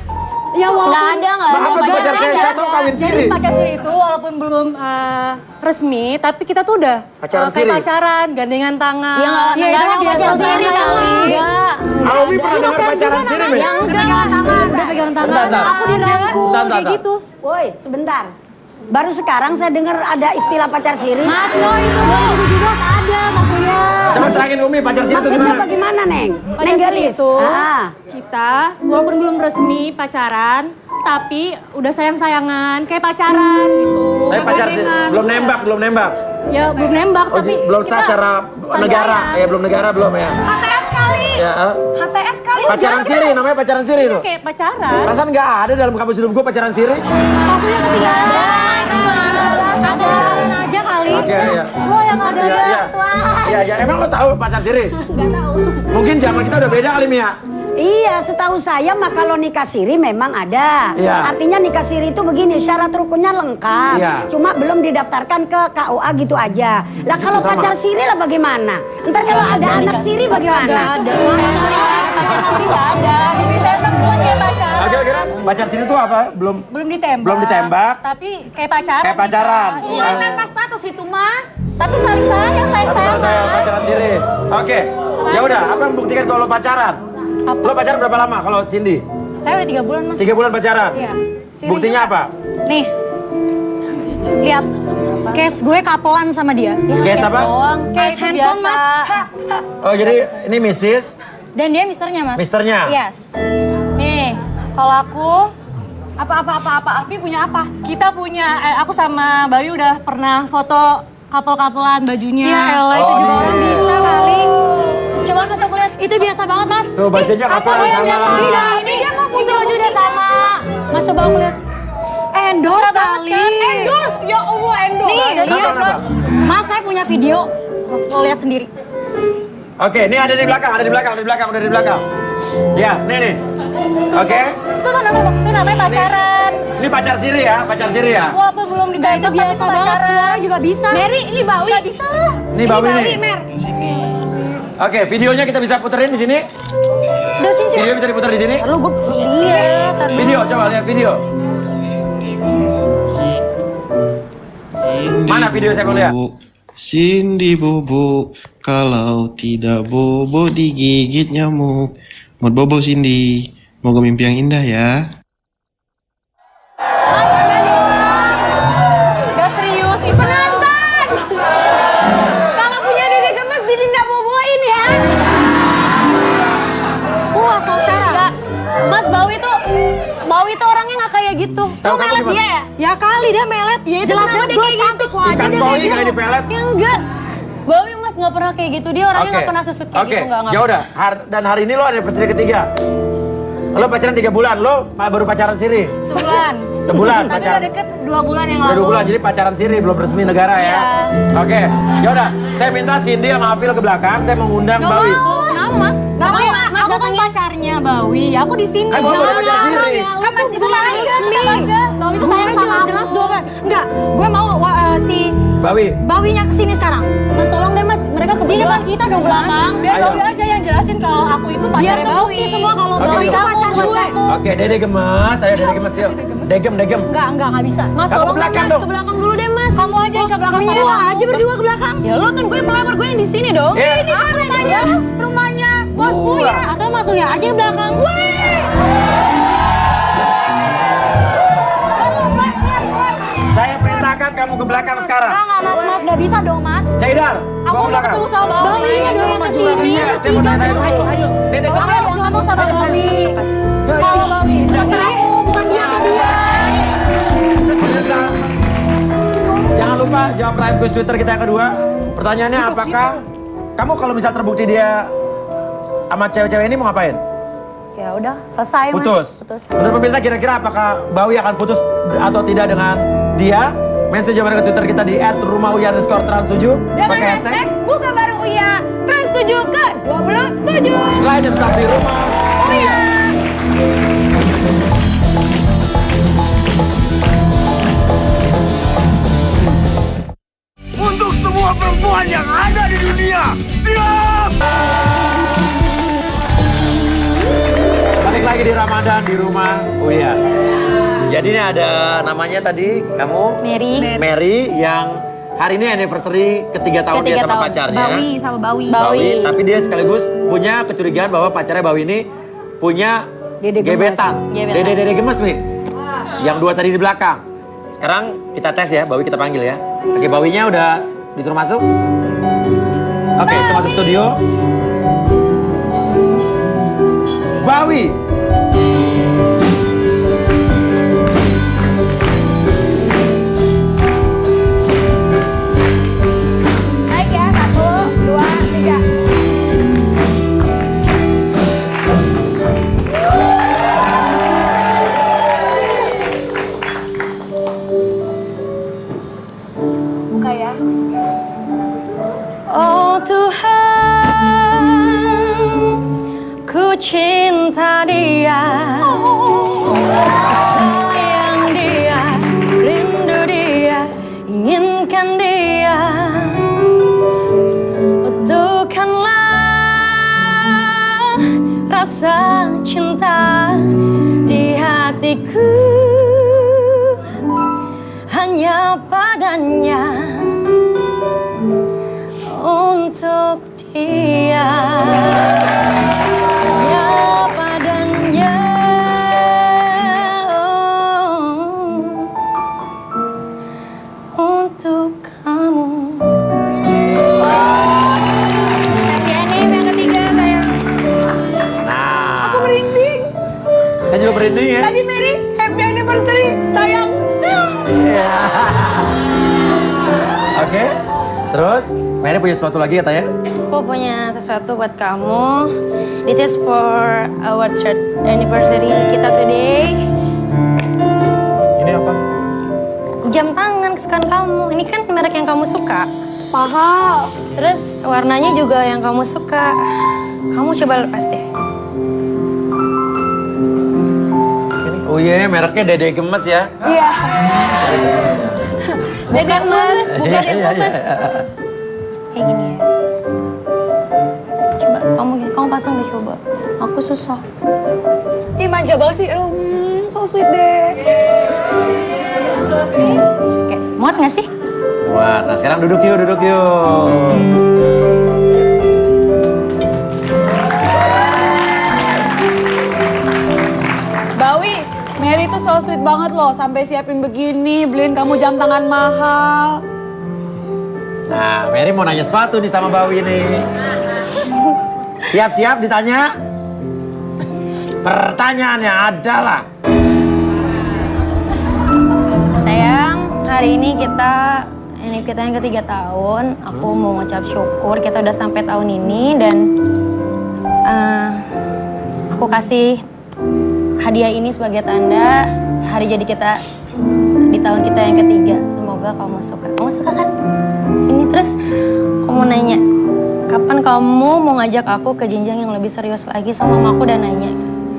Ya walaupun Nggak ada pacar saya tahu kawin Jadi siri. pacar siri itu walaupun belum resmi, tapi kita tuh udah Pacaran kayak siri? pacaran, gandengan tangan. Ya nggak Ya, ada biasa pacar siri aja. kali. Enggak. Alwi pernah dengar pacaran siri, Be? Ya enggak. Udah pegangan tangan, Bentar. aku dirangkul, Bentar. kayak gitu. Woi, sebentar. Baru sekarang saya dengar ada istilah pacar siri. Maco itu 2017 ada maksudnya. Coba serangin Umi, pacar siri itu Maksudnya gimana? bagaimana, Neng? Pacar Neng siri Gelis. itu Ah. kita walaupun belum resmi pacaran, tapi udah sayang-sayangan kayak pacaran gitu. Tapi pacar siri, belum nembak. Ya belum nembak Oh, tapi belum kita sah secara saling negara. sayang. Ya belum negara belum ya. HTS kali. Ya, HTS kali. pacaran siri namanya pacaran siri itu. Kayak pacaran. Perasaan nggak ada dalam kamus hidup gue pacaran siri. Maksudnya ketinggalan. Ada aja kali. Oke, ya. Lo yang ada Ya, emang lo tahu pacar siri? Enggak tahu. Mungkin zaman kita udah beda kali, Mia. Iya, setahu saya mah kalau nikah siri memang ada. Iya. Artinya nikah siri itu begini, syarat rukunnya lengkap. Iya. Cuma belum didaftarkan ke KUA gitu aja. Lah kalau sama. pacar siri lah bagaimana? Ntar kalau ada anak siri bagaimana? Ada. Pacar siri enggak ada. ditembak cuma kayak pacaran. Kira-kira pacar siri itu apa? Belum Belum ditembak. Tapi kayak pacaran. Kayak pacaran. Kita. Hubungan tanpa status itu mah. Tapi saling sayang. saya pacaran siri. Oke. Ya udah, apa yang membuktikan kalau lo pacaran? Lo pacaran berapa lama kalau Cindy? Saya udah 3 bulan, Mas. 3 bulan pacaran? Iya. Buktinya apa? Nih. Lihat. Case gue kapelan sama dia. Case apa? Doang. Case Itu handphone, biasa. Mas. Oh, jadi ini Mrs. Dan dia misternya, Mas. Misternya? Yes. Nih, kalau aku apa Afi punya apa? Kita punya aku sama Bawi udah pernah foto couple-couplean bajunya. Ya elah, itu Oh, juga iya. orang bisa kali. Coba Mas aku lihat. Itu biasa banget, Mas. Tuh bajunya kapan sama lah. Ini baju udah sama. Mas coba aku lihat. Endorse kali. Endorse. Ya Allah, endorse. Nih, Kenapa, lihat. kenapa? Mas, saya punya video. Lo lihat sendiri. Oke, ini ada di belakang. Udah di belakang. Ya, nih. Oke. Itu namanya pacaran. Ini pacar siri ya? Walaupun belum Enggak, ditembak itu biasa tapi banget. pacaran. Suara juga bisa. Mary, ini Bawi. Gak bisa lah. Ini Bawi nih. Mer. Oke, videonya kita bisa puterin di sini. Udah sini. Video bisa diputar di sini. Lalu gue lihat. Video, coba lihat video. Mana video saya mau lihat? Cindy bobo, kalau tidak bobo digigit nyamuk. Mod bobo Cindy, moga mimpi yang indah ya. Gak serius, itu penonton. Kalau punya dede gemes, tidak boboin ya. Wah, so sekarang. Enggak. Mas, Bawi tuh orangnya nggak kayak gitu. Tahu kamu melet gimana? dia ya? Ya kali dia melet. Ya itu jelas dia kayak cantik wajah Ikan dia koi kayak kayak gitu. dipelet. Ya enggak. Bawi Mas nggak pernah kayak gitu. Dia orangnya nggak pernah suspek kayak Oke, gitu. Nggak. ya udah. Dan hari ini lo anniversary ketiga. Lo pacaran 3 bulan, lo baru pacaran siri. Sebulan. Sebulan Tapi pacaran. udah deket 2 bulan yang Udah lalu. 2 bulan, jadi pacaran siri, belum resmi negara ya. Oke, ya udah. Saya minta Cindy sama Afil ke belakang, saya mengundang Gak Bawi. mau. Kenapa Mas? Gak mau. Aku kan pacarnya Bawi. Aku di sini. Kan Bawi udah pacar siri. Kan masih sayang aja. Bawi itu sayang sama aku. jelas 12. Enggak. Gue mau si Bawi. Bawinya kesini sekarang. Mas tolong deh Mas. Mereka ke depan kita dong belakang. Biar Ayo. Bawi aja yang jelasin kalau aku itu Biar pacarnya Bawi. kebukti semua kalau Oke, Bawi oke. itu pacar gue. Oke, Dede gemes. Ayo Dede gemes yuk. Degem. Enggak bisa. Mas Kamu tolong ke belakang Mas, dong. ke belakang dulu deh Mas. Kamu aja yang ke belakang sama Berdua aku. aja berdua ke belakang. Ya lo kan gue pelamar gue yang di sini dong. Iya. Ini kan rumahnya bosku ya. Atau masuk ya aja ke belakang. Saya perintahkan kamu ke belakang sekarang. Mas, nggak bisa dong Mas. Caidar, Aku gua ke mau belakang. ketemu sama Bawi. Bawinya dong yang kesini. Iya, saya mau tanya dulu. Dede Kamu gemes. harus ngomong sama Bawi. Kalau Bawi itu pacar aku, bukan dia ke dia. Pemirsa, jangan lupa jawab live quiz Twitter kita yang kedua. Pertanyaannya apakah kamu kalau misal terbukti dia sama cewek-cewek ini mau ngapain? Ya udah, selesai Mas. Putus. Menurut pemirsa kira-kira apakah Bawi akan putus atau tidak dengan dia? Mention jawaban ke Twitter kita di @rumah_uya_trans7 pakai hashtag. Buka baru Uya Trans 7 ke 27. Selain tetap di rumah. Uya. Untuk semua perempuan yang ada di dunia, siap! Balik lagi lagi di Ramadan di rumah. Oh iya. Jadi ini ada namanya tadi kamu Mary yang hari ini anniversary ketiga tahun dia sama pacarnya. Bawi. Tapi dia sekaligus punya kecurigaan bahwa pacarnya Bawi ini punya gebetan. Dede gemes nih. Yang dua tadi di belakang. Sekarang kita tes ya, Bawi kita panggil ya. Oke, Bawinya udah disuruh masuk. Oke, kita masuk studio. Bawi. Naik ya, 1, 2, 3. Buka ya. Oh Tuhan, ku cinta dia, sayang dia, rindu dia, inginkan dia. Utuhkanlah rasa cinta di hatiku, hanya padanya, untuk dia, hanya padanya, untuk kamu. Happy ending yang ketiga sayang. Nah. Aku merinding. Saya juga merinding ya. Tadi Mary, happy anniversary, sayang. Oke. Terus Mary punya sesuatu lagi katanya? Aku punya sesuatu buat kamu. This is for our third anniversary kita today. Ini apa? Jam tangan kesukaan kamu. Ini kan merek yang kamu suka. Mahal. Terus warnanya juga yang kamu suka. Kamu coba lepas deh. Oh iya, mereknya Dede Gemes ya? Iya. Dede Gemes, bukan Iya, yang gemes. Kayak gini ya. Coba kamu gini, kamu pasang deh coba. Aku susah. Ih manja banget sih. So sweet deh. Oke, muat nggak sih? Wah, nah sekarang duduk yuk, duduk yuk. Bawi, Mary tuh so sweet banget loh. Sampai siapin begini, beliin kamu jam tangan mahal. Nah, Mary mau nanya sesuatu nih sama Bawi nih. Siap-siap ditanya? Pertanyaannya adalah... Sayang, hari ini kita yang ketiga tahun. Aku mau ngucap syukur kita udah sampai tahun ini dan aku kasih hadiah ini sebagai tanda hari jadi kita di tahun kita yang ketiga. Semoga kamu suka. Kamu suka kan? Ini terus aku mau nanya, kapan kamu mau ngajak aku ke jenjang yang lebih serius lagi sama mamaku dan nanya?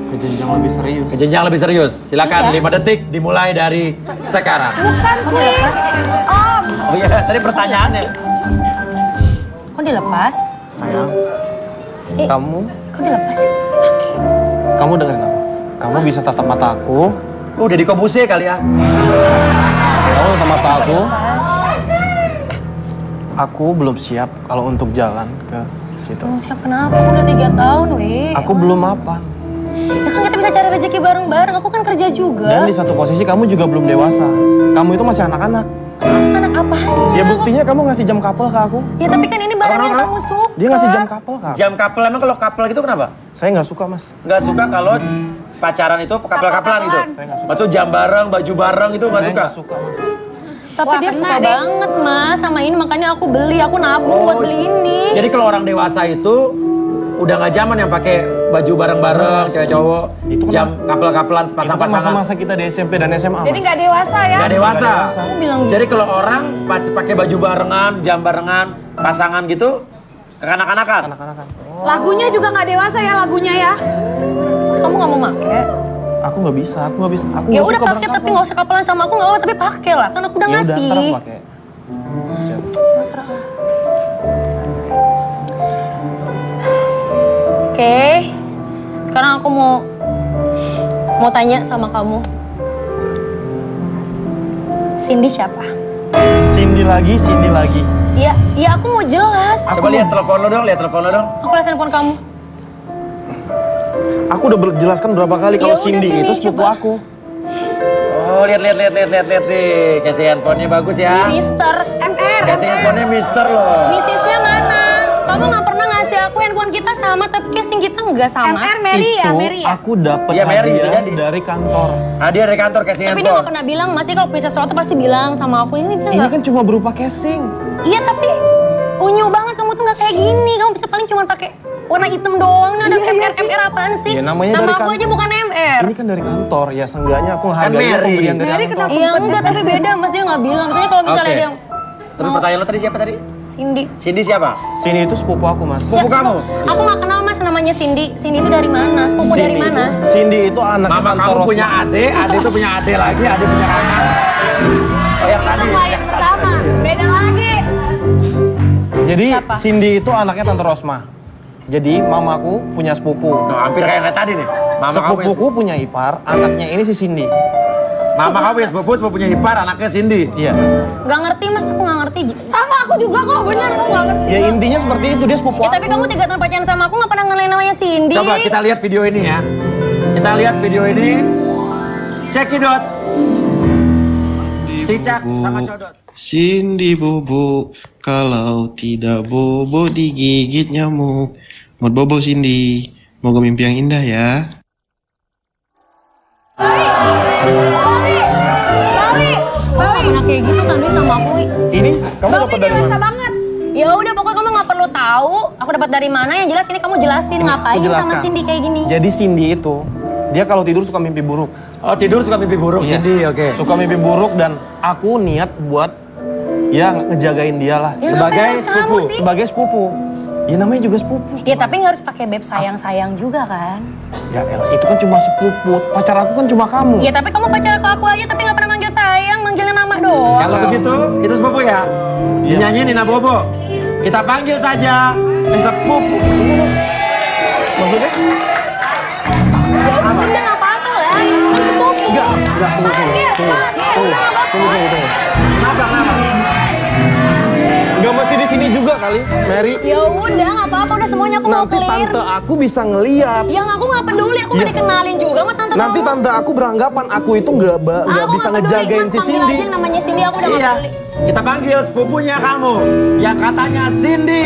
Ke jenjang lebih serius. Ke jenjang lebih serius. Silakan, Iya. 5 detik dimulai dari sekarang. Bukan please. Om. Oh iya, tadi pertanyaannya. Kok dilepas? Sayang, kamu Kok dilepas sih? Pakai. kamu dengerin aku. Kamu bisa tatap mata aku. Udah di Kobuse kali ya. Kamu tatap mata aku. Aku belum siap kalau untuk jalan ke situ. Belum siap kenapa? Aku udah 3 tahun, weh. Aku belum mapan. Ya kan kita bisa cari rezeki bareng-bareng. Aku kan kerja juga. Dan di satu posisi kamu juga belum dewasa. Kamu itu masih anak-anak. Anak apanya? Ya buktinya kamu ngasih jam couple ke aku. Ya tapi kan ini barang yang kamu suka. Dia ngasih jam couple ke aku. Jam couple, emang kalau couple gitu kenapa? Saya nggak suka, Mas. Nggak suka kalau pacaran itu couple-couplean gitu? Saya nggak suka. Maksud jam bareng, baju bareng itu nggak Saya suka? nggak suka, Mas. Tapi Wah, dia kena suka deh. banget mas sama ini, makanya aku beli, aku nabung buat beli ini. Jadi kalau orang dewasa itu udah nggak zaman yang pakai baju bareng-bareng, cewek cowok, Itu kan- jam couple-couplean Itu kan pasang-pasangan. masa-masa kita di SMP dan SMA, Jadi Mas. nggak dewasa ya? Nggak dewasa. Aku bilang Jadi kalau orang pas pakai baju barengan, jam barengan, pasangan gitu, kekanak-kanakan. Anak-anakan. Lagunya juga nggak dewasa ya lagunya ya? terus kamu nggak mau pakai? Aku nggak bisa, aku nggak bisa. Aku Ya nggak udah suka pakai tapi nggak usah kapelan sama aku nggak apa, tapi pakai lah, kan aku udah Ya udah, ngasih. ntar aku pakai. Siap. Terserah. Oke, sekarang aku mau Mau tanya sama kamu. Cindy siapa? Cindy lagi. Iya aku mau jelas. Coba lihat telepon lo dong, Aku lihat handphone kamu. Aku udah jelaskan berapa kali kalau Ya udah, Cindy sini, itu sepupu coba. aku. Oh, lihat nih. Casing handphonenya bagus ya. Mister MR. Casing handphonenya Mister loh. Misisnya mana? Kamu nggak pernah ngasih aku handphone kita sama, tapi casing kita nggak sama. MR Mary ya, Itu Mary ya. aku dapat Iya, Mary, bisa hadiah jadi. dari kantor. Hadiah dari kantor casing Tapi dia handphone. nggak pernah bilang, Mas. Dia kalau punya sesuatu pasti bilang sama aku. Ini dia Ini nggak. kan cuma berupa casing. Iya tapi unyu banget kamu tuh nggak kayak gini. Kamu bisa paling cuma pakai warna hitam doang. Nah, ada MR apaan sih? Iya, namanya Nama dari aku aja bukan MR. Ini kan dari kantor, ya seenggaknya aku hargai Mary. pemberian dari kantor. Iya enggak, tapi beda Mas. Dia nggak bilang. Misalnya kalau misalnya Oke. dia Terus pertanyaan lo tadi siapa tadi? Cindy. Cindy siapa? Cindy itu sepupu aku, Mas. Sepupu kamu? Aku nggak kenal Mas namanya Cindy. Cindy itu dari mana? Sepupu dari mana? Cindy itu anak Mama kantor kamu Rosma. punya ade itu punya ade lagi, ade punya kakak. Oh yang tadi. Klien pertama, beda lagi. Jadi Cindy itu anaknya Tante Rosma. Jadi mamaku punya sepupu. Tuh, hampir kayak tadi nih. Mama kamu punya Sepupuku punya ipar, anaknya ini si Cindy. Mama kamu punya sepupunya ipar, anaknya Cindy. Iya. Gak ngerti Mas, aku gak ngerti. Sama aku juga kok, bener aku gak ngerti. Ya intinya seperti itu, dia sepupu Ya aku. tapi kamu 3 tahun pacaran sama aku gak pernah ngelain namanya Cindy. Coba kita lihat video ini ya. Kita lihat video ini. Cekidot. Cicak sama codot. Cindy bobo, kalau tidak bobo digigit nyamuk. Mod bobo Cindy, moga mimpi yang indah ya. Bawi pernah kayak gitu kan dia sama aku. Ini kamu dapat dari mana? banget. Ya udah pokoknya kamu gak perlu tahu. Aku dapat dari mana yang jelas ini kamu jelasin ngapain Aku jelaskan. sama Cindy kayak gini. Jadi Cindy itu, dia kalau tidur suka mimpi buruk. Oh tidur suka mimpi buruk Iya. Cindy, oke. Suka mimpi buruk dan aku niat buat ya ngejagain dia lah. Ya, Sebagai ngapain harus kamu sepupu. sih? Sebagai sepupu. Ya namanya juga sepupu. Ya tapi nggak harus pakai beb sayang-sayang juga kan. Ya elah, itu kan cuma sepupu. Pacar aku kan cuma kamu. Ya tapi kamu pacar aku aja tapi nggak pernah manggil sayang, manggilnya nama doang. Kalau begitu, itu sepupu ya? Iya. Dinyanyiin Nina Bobo. Kita panggil saja si sepupu. Maksudnya? Udah nggak apa-apa lah, kan sepupu. Enggak, tunggu. Kenapa? Enggak mesti di sini juga kali, Mary. Ya udah nggak apa-apa, udah semuanya aku mau Nanti clear. tante aku bisa ngeliat. Yang aku nggak peduli, aku nggak dikenalin juga sama tante Nanti kamu. tante aku beranggapan aku itu nggak Aku bisa nggak peduli, ngejagain Mas, si panggil Cindy. aja yang namanya Cindy, aku udah nggak Iya, peduli. kita panggil sepupunya kamu yang katanya Cindy.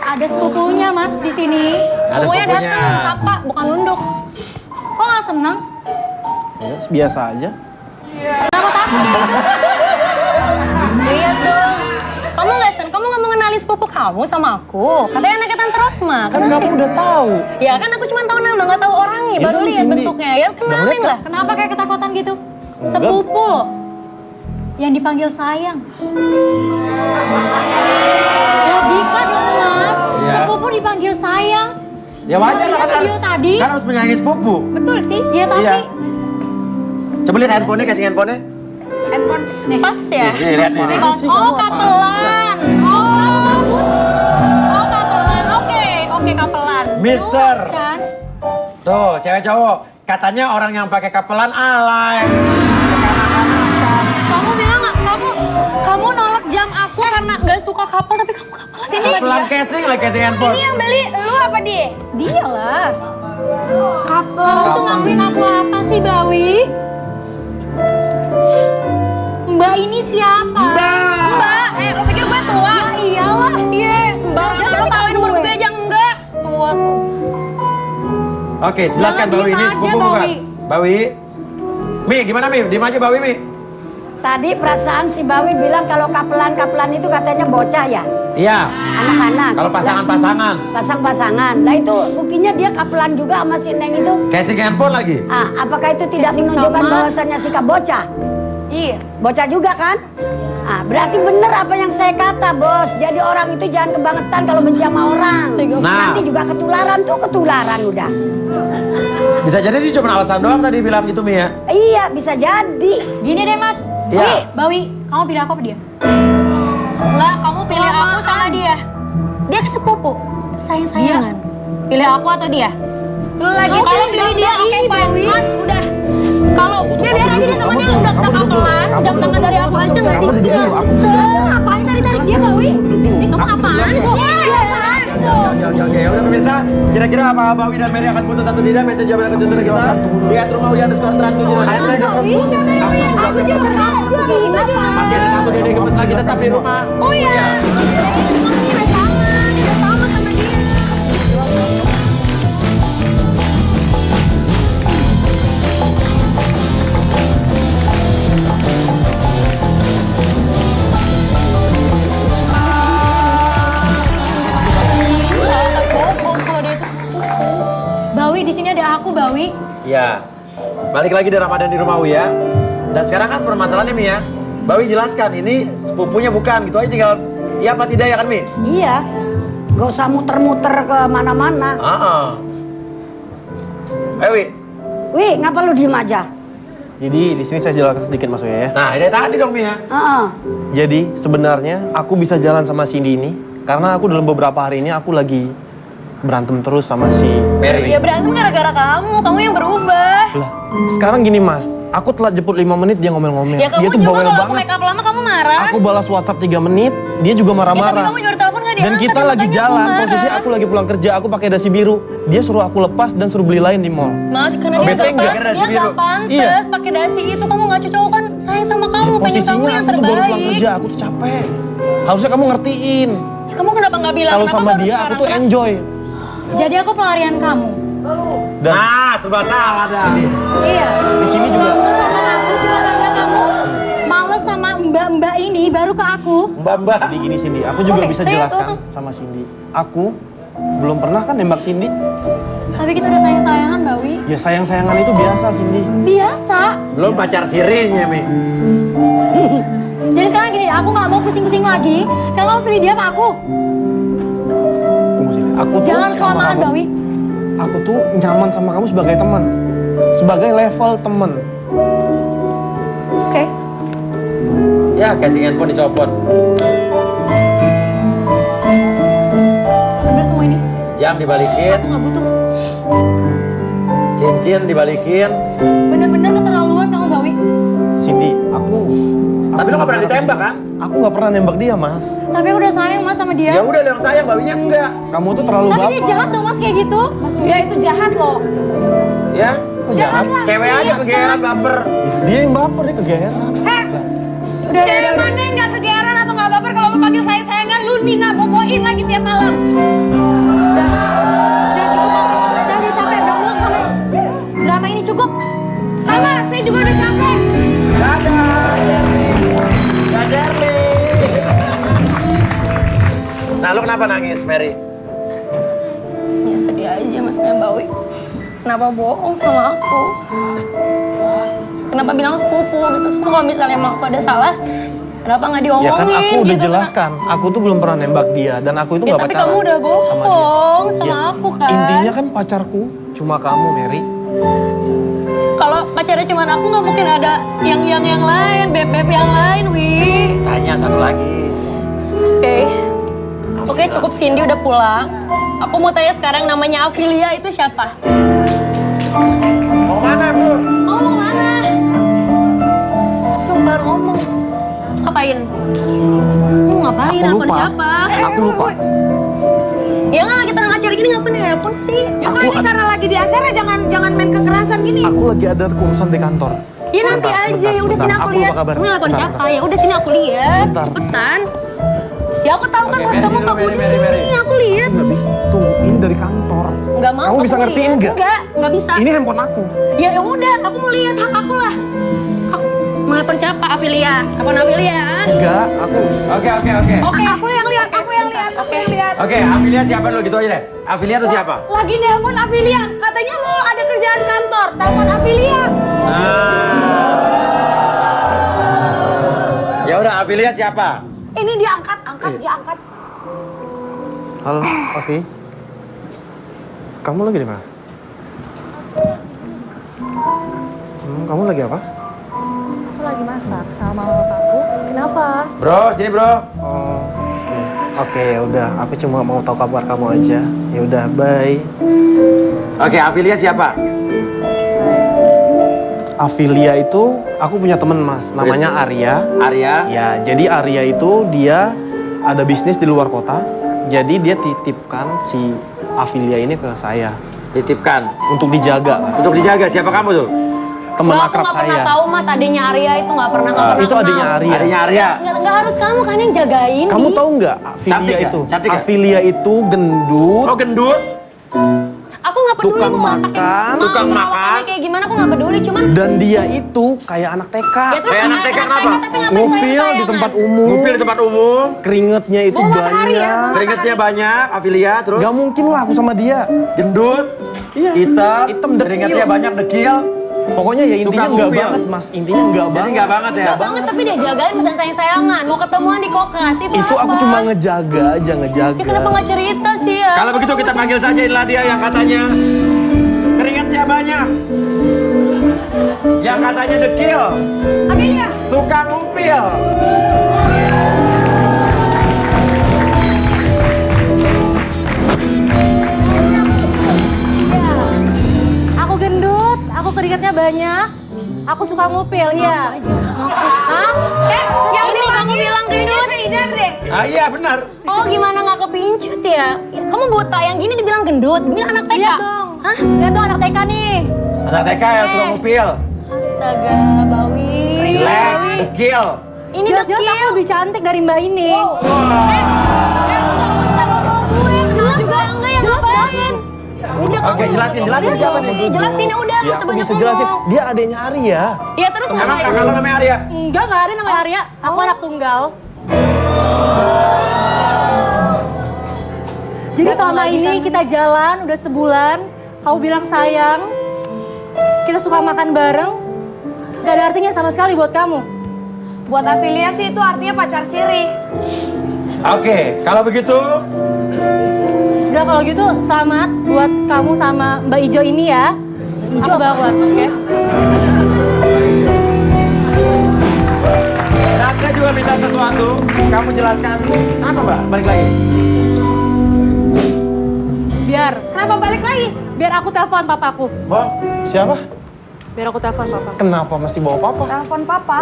Ada sepupunya Mas di sini. Semuanya sepupunya. datang, sapa, bukan nunduk. Kok nggak senang? Ya, biasa aja. Kenapa takut ya? Iya dong. Kamu nggak sen, kamu nggak mengenali sepupu kamu sama aku. Katanya anaknya Tante Rosma. Kan kamu udah tahu. Ya kan aku cuma tahu nama, nggak tahu orangnya. Ya, Baru kan lihat Cindy. bentuknya. Ya kenalin lah. Kenapa kayak ketakutan gitu? Enggak. Sepupu loh. Yang dipanggil sayang. Logika dong Mas. Iya. Sepupu dipanggil sayang. Ya wajar lah Lihat kan. video tadi. Kan harus menyayangi sepupu. Betul sih. Iya tapi. Iya. Coba lihat handphonenya, kasih handphonenya. Handphone. Nih. Pas ya? Nih, lihat nih. Pas. Oh kapelan. Oh kapelan. Oke kapelan. Mister. Jelas kan? Tuh, cewek cowok. Katanya orang yang pakai kapelan alay. Kamu bilang nggak? Kamu nolak jam aku karena nggak suka kapel, tapi kamu kapelan. Sini. Kapelan casing lah, casing handphone. Ini yang beli lu apa dia? Dia lah. Kamu tuh ngakuin aku apa sih Bawi? Mbak ini siapa? Mbak, lo pikir gue tua? Ya iyalah. Iya, sembarangan lo tawain umur gue aja enggak. Tua tuh. Oke, jelaskan Jangan Bawi diem ini aja, sepupu bukan? Bawi. Bawi. Mi, gimana Mi? Diem aja Bawi Mi. Tadi perasaan si Bawi bilang kalau kapelan itu katanya bocah ya? Iya. Anak-anak. Kalau pasangan-pasangan. Pasang-pasangan. Lah itu buktinya dia kapelan juga sama si Neng itu. Casing handphone lagi. Ah, apakah itu tidak Casing menunjukkan sama. bahwasannya sikap bocah? Iya. Bocah juga kan? Ah, berarti bener apa yang saya kata, Bos. Jadi orang itu jangan kebangetan kalau benci sama orang. Nanti juga ketularan udah. Bisa jadi dia cuma alasan doang tadi bilang gitu, Mi ya? Iya, bisa jadi. Gini deh, Mas. Iya. Bawi, kamu pilih aku apa dia? Enggak, kamu pilih aku sama dia. Dia sepupu, sayang-sayangan. Pilih aku atau dia? Lagi kalau pilih dia, oke fine. Mas, udah. Kalau dia biar aja dia sama dia udah kapelan, jam tangan dari aku aja nggak tinggal. Ngapain tarik-tarik dia, Bawi? Ini kamu apaan? Oke, udah pemirsa, kira-kira apa Bawi dan Mary akan putus atau tidak? Message jawaban ke Twitter kita di @rumahwi_trans7 dan hashtag masih ada satu Dede gemes lagi tetap di rumah. Oh iya. Bawi, di sini ada aku, Bawi. Ya, balik lagi di Ramadan di rumah Wi ya. Dan sekarang kan permasalahannya Mi ya. Bawi jelaskan, ini sepupunya bukan, gitu aja tinggal iya apa tidak ya kan Mi? Iya, gak usah muter-muter ke mana-mana. Wi. Wi, ngapa lu diem aja? Jadi di sini saya jelaskan sedikit Mas Uya ya. Nah, ini tadi dong Mi ya. Jadi sebenarnya aku bisa jalan sama Cindy ini karena aku dalam beberapa hari ini aku lagi berantem terus sama si Mary. Ya berantem gara-gara kamu yang berubah. Lah, sekarang gini Mas, aku telat jemput 5 menit dia ngomel-ngomel. Ya kamu dia tuh juga bawel kalau aku banget. make up lama kamu marah. Aku balas WhatsApp 3 menit, dia juga Ya marah-marah. tapi kamu nyuruh telepon gak diangkat. Dan kita lagi makanya jalan, aku marah. posisi aku lagi pulang kerja, aku pakai dasi biru. Dia suruh aku lepas dan suruh beli lain di mall. Mas, karena Oh, dia bete gak enggak? pantas Iya. pakai dasi itu. Kamu gak cocok kan sayang sama kamu, pengen kamu Posisinya yang aku tuh baru pulang terbaik. kerja, aku tuh capek. Harusnya kamu ngertiin. Ya, kamu kenapa gak bilang? Kalau Kenapa sama baru dia aku sekarang? tuh enjoy. Jadi aku pelarian kamu. Dan serba salah dah. Iya. Di sini juga. Kamu sama aku cuma karena kamu males sama mbak-mbak ini baru ke aku. Mbak-mbak. Jadi gini Cindy, aku juga Oke, bisa saya jelaskan sama Cindy. Aku belum pernah kan nembak Cindy. Tapi kita udah sayang-sayangan, Bawi. Ya sayang-sayangan itu biasa Cindy. Biasa. Belum pacar sirinya Mi. Jadi sekarang gini, aku nggak mau pusing-pusing lagi. Sekarang kamu pilih dia apa aku? Tunggu sini. Aku tuh Jangan sama kelamaan, kamu. Bawi. Aku tuh nyaman sama kamu sebagai teman. Sebagai level teman. Oke. Ya, casing handphone dicopot. Ambil semua ini. Jam dibalikin. Aku nggak butuh. Cincin dibalikin. Bener-bener keterlaluan kamu, Bawi. Cindy, aku Tapi lo gak pernah ditembak kan? Aku nggak pernah nembak dia, Mas. Tapi aku udah sayang, Mas, sama dia. Ya udah yang sayang, Bawinya enggak. Kamu tuh terlalu Tapi baper. dia jahat dong, Mas, kayak gitu. Mas Uya itu jahat loh. Ya? Kok jahat? Cewek aja kegeeran baper. Dia yang baper, dia kegeeran. Udah, Cewek mana yang gak kegeeran atau gak baper kalau lu panggil sayang-sayangan, lu Nina boboin lagi tiap malam. Udah cukup, Mas. Saya udah capek, udah muak sama drama ini cukup. Sama, saya juga udah capek. Dadah, Kak Jerly. Nah, lu kenapa nangis, Mary? Ya sedih aja maksudnya, Bawi. Kenapa bohong sama aku? Kenapa bilang sepupu gitu? Semua kalau misalnya emang aku ada salah, kenapa nggak Ya diomongin? kan aku udah gitu? jelaskan, aku tuh belum pernah nembak dia dan aku itu Ya, nggak tapi pacaran. kamu udah bohong sama Ya, aku kan? Intinya kan pacarku cuma kamu, Mary. Kalau pacarnya cuma aku nggak mungkin ada yang lain, beb-beb yang lain, Wi. Tanya satu lagi. Oke, cukup. Cindy udah pulang. Aku mau tanya sekarang, namanya Avilia itu siapa? Mau mana, Bro? Mau kemana? Belum kelar ngomong. Ngapain? Mau ngapain? Aku Nelfon lupa. siapa? Aku lupa. Ya nggak, kita tengah acara gini ngapain nelfon sih? Justru ini karena lagi di acara, jangan main kekerasan gini. Aku lagi ada urusan di kantor. Ya nanti Sebentar, aja, ya udah sebentar. sini aku Aku lihat. lupa kabar. Kamu nelfon Bentar, siapa? bentar. Ya udah sini aku lihat. Sebentar. Cepetan. Ya aku tahu kan Oke, bos Mary, kamu sini, paku Mary, di Mary, sini. Mary. Aku lihat. Nggak bisa. Tunggu, ini dari kantor. Nggak mau. Kamu aku bisa mau ngertiin lihat. nggak? Nggak bisa. Ini handphone aku. Ya udah, aku mau lihat hak aku lah. Aku mau nelfon siapa? Avilia. Telepon Avilia. Enggak, aku. Oke. Oke. Aku yang lihat, aku yang lihat, aku yang lihat. Oke, Avilia siapa dulu gitu aja deh. Avilia tuh siapa? Lagi nelpon Avilia, katanya mau ada kerjaan kantor, telepon Avilia. Nah. Ya udah, Afilia siapa? Ini dia angkat, dia angkat. Halo, Afi. Kamu lagi di mana? Kamu lagi apa? Aku lagi masak sama papaku. Kenapa? Bro, sini bro. Oh, oke, ya udah. Aku cuma mau tahu kabar kamu aja. Ya udah, bye. Oke, Afilia siapa? Afilia itu aku punya temen mas, namanya Arya. Arya? Ya, jadi Arya itu dia ada bisnis di luar kota. Jadi dia titipkan si Afilia ini ke saya. Titipkan? Untuk dijaga. Untuk dijaga, siapa kamu tuh? Teman akrab Aku nggak pernah saya. tahu mas, adiknya Arya itu nggak pernah Itu adiknya Arya. Adiknya Arya. Nggak harus kamu kan yang jagain. Kamu tahu nggak Afilia Cantik itu? nggak? Cantik nggak? Afilia itu gendut. Oh gendut? Aku nggak peduli Tukang mau makan. Tukang makan. kayak gimana aku nggak peduli, cuman Dan dia itu kayak anak TK. ya terus Kayak anak TK kenapa? tapi ngapain Ngupil di tempat umum. Ngupil di tempat umum. Keringetnya itu Bawa matahari ya, banyak. Keringetnya banyak, Afilia, terus? Gak mungkin lah aku sama dia. Gendut, Iya. hitam, dekil. keringetnya banyak, dekil. Pokoknya ya intinya Suka enggak ngupil. banget mas. Intinya enggak Jadi banget. nggak banget ya? Nggak banget, tapi dia jagain dan sayang-sayangan. Mau ketemuan di kokas, itu Itu apa? aku cuma ngejaga aja, ngejaga. Ya kenapa nggak cerita sih ya? Kalau begitu kita panggil saja inilah dia yang katanya keringetnya banyak. Yang katanya dekil. Amelia. Tukang ngupil. Aku gendut, aku keringatnya banyak. Aku suka ngupil, iya. Hah? Yang ini kamu bilang gendut. Ah iya benar. Oh gimana nggak kepincut ya? Kamu buta, yang gini dibilang gendut, dibilang anak TK. Lihat dong. Hah? Lihat dong anak TK nih. Anak TK yang tukang ngupil. Astaga, Bawi. Jelek, dekil. Ini Jelas-jelas dekil. aku lebih cantik dari Mbak ini. Nggak usah ngomong gue. Jelas juga enggak yang ngapain. Udah Oke, jelasin siapa nih? Jelasin udah, nggak Ya usah aku banyak bisa jelasin. ngomong. Dia adiknya Arya. Ya terus Emang ngapain? kakak lo namanya Arya? Enggak ada namanya Arya. Aku anak tunggal. Jadi selama ini kita jalan udah sebulan. Kamu bilang sayang. Kita suka makan bareng. Gak ada artinya sama sekali buat kamu. Buat afiliasi itu artinya pacar siri. Oke, kalau begitu Udah kalau gitu selamat buat kamu sama Mbak Ijo ini ya. Ijo bawa oke? dan saya juga minta sesuatu. Kamu jelaskan. Apa mbak? Balik lagi. Biar. Kenapa balik lagi? Biar aku telepon papaku. Boh, Siapa? Biar aku telepon papa. Kenapa mesti bawa papa? Telepon papa.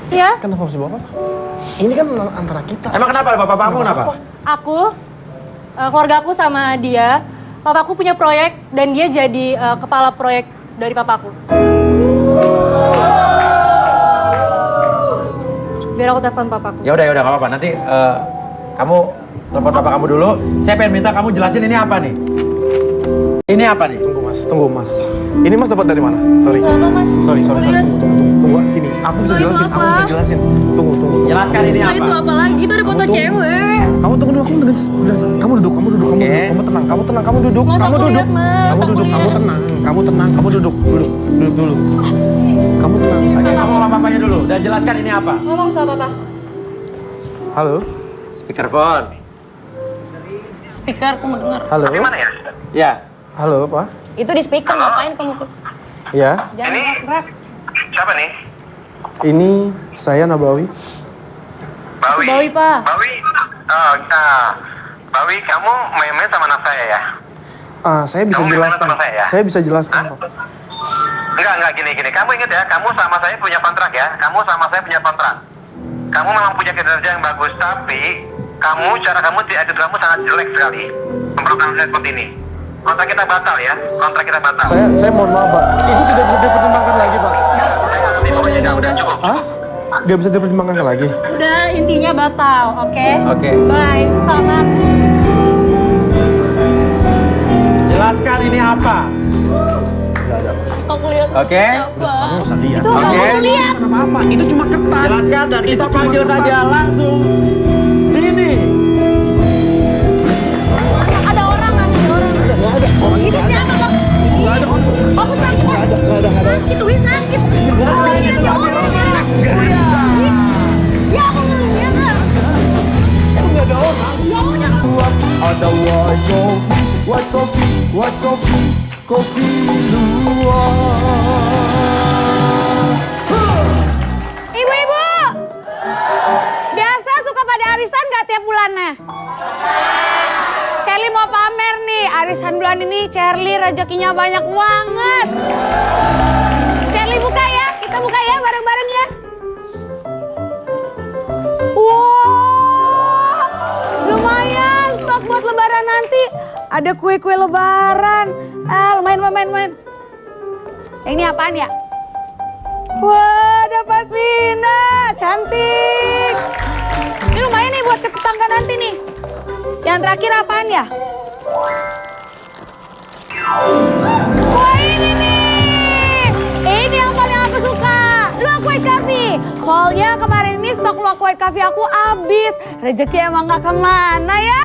Iya, Kenapa mesti bawa papa? Ini kan antara kita. emang kenapa bapak-bapakmu kenapa? aku, keluarga aku sama dia, papaku punya proyek dan dia jadi kepala proyek dari papaku. Biar aku telepon papaku. Ya udah nggak apa-apa. Nanti kamu telepon bapak kamu dulu. Saya pengen minta kamu jelasin ini apa nih? Ini apa nih? Tunggu mas. Ini mas dapat dari mana? Sorry. Itu apa, Mas? Sorry. Tunggu, sini. Aku bisa Itu jelasin, apa? Tunggu. Jelaskan ini Nah, itu apa? apa lagi? Itu ada foto cewek. Kamu tunggu dulu, kamu duduk. Oke. Kamu tenang, kamu duduk. Mas, Kamu aku duduk. lihat, Mas. Kamu Aku duduk, lihat. kamu tenang, kamu duduk dulu. Kamu tenang. Oke, kamu sama papanya dulu. Dan jelaskan ini apa? Ngomong sama papa. Halo. Speakerphone. Speaker, aku mau dengar. Halo. Ya. Halo, Pak. Itu di speaker, ngapain kamu? Ya. Jangan keras. Siapa nih? Ini saya Nabawi. Bawi. Bawi, Pak. Bawi. Bawi, kamu main-main sama anak saya ya? Saya bisa Kamu jelaskan. sama saya ya? Saya bisa jelaskan, Pak. Enggak, gini. Kamu ingat ya, kamu sama saya punya kontrak ya? Kamu sama saya punya kontrak. Kamu memang punya kinerja yang bagus, tapi cara kamu attitude kamu sangat jelek sekali. Memperlakukan saya seperti ini. Kontrak kita batal ya, kontrak kita batal. Saya mohon maaf, Pak. Itu tidak bisa dipertimbangkan lagi, Pak. Saya nggak ngerti pokoknya udah cukup. Hah? Gak bisa dipertimbangkan lagi? Udah, intinya batal, oke? Oke. Bye, selamat. Jelaskan ini apa? Aku lihat. Oke. Kamu usah lihat. Itu Oke. kamu lihat. Apa? Itu cuma kertas. Jelaskan dan kita panggil saja langsung Dini. Ada orang nanti Itu siapa bang? Nggak ada orang. Kamu sakit? Nggak ada. Sakit, Wi sakit. Sakit ya orang. kopi luwak. Ibu-ibu, biasa suka pada arisan gak tiap bulannya? Charlie mau pamer nih, arisan bulan ini Charlie rezekinya banyak banget. Charlie buka ya, kita buka ya bareng-bareng ya. Wow, lumayan stok buat lebaran nanti. Ada kue-kue lebaran. Lumayan. Ini apaan ya? Wah, ada pasmina, cantik. Ini lumayan nih buat ke tetangga nanti nih. Yang terakhir apaan ya? Wah, ini nih. Ini yang paling aku suka. Luwak White Coffee. Soalnya kemarin ini stok Luwak White Coffee aku habis. Rezeki emang gak kemana ya.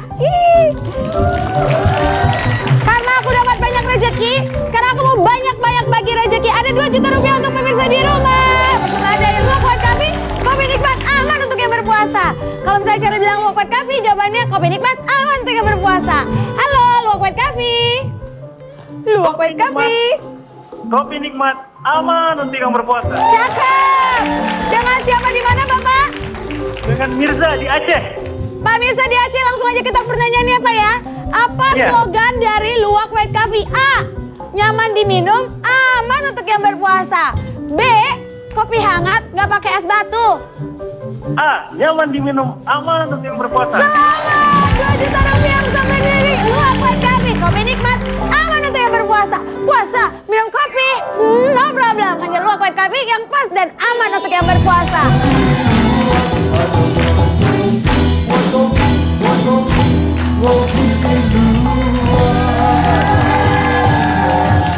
Karena aku dapat banyak rezeki, sekarang aku mau banyak-banyak bagi rezeki. Ada 2 juta rupiah untuk pemirsa di rumah. Ada Luwak White Coffee, kopi nikmat aman untuk yang berpuasa. Kalau misalnya cara bilang Luwak White Coffee, jawabannya kopi nikmat aman untuk yang berpuasa. Halo, Luwak White Coffee. Luwak White Coffee. Kopi nikmat aman untuk yang berpuasa. Cakep. Dengan siapa di mana, Bapak? Dengan Mirza di Aceh. Pak Mirza di Aceh, langsung aja kita pertanyaannya Pak ya. Apa slogan dari Luwak White Coffee? A. Nyaman diminum, aman untuk yang berpuasa. B. Kopi hangat, nggak pakai es batu. A. Nyaman diminum, aman untuk yang berpuasa. Selamat! 2 juta rupiah untuk berdiri Luwak White Coffee. Kopi nikmat, aman untuk yang berpuasa. Puasa, minum kopi, no problem. Hanya Luwak White Coffee yang pas dan aman untuk yang berpuasa.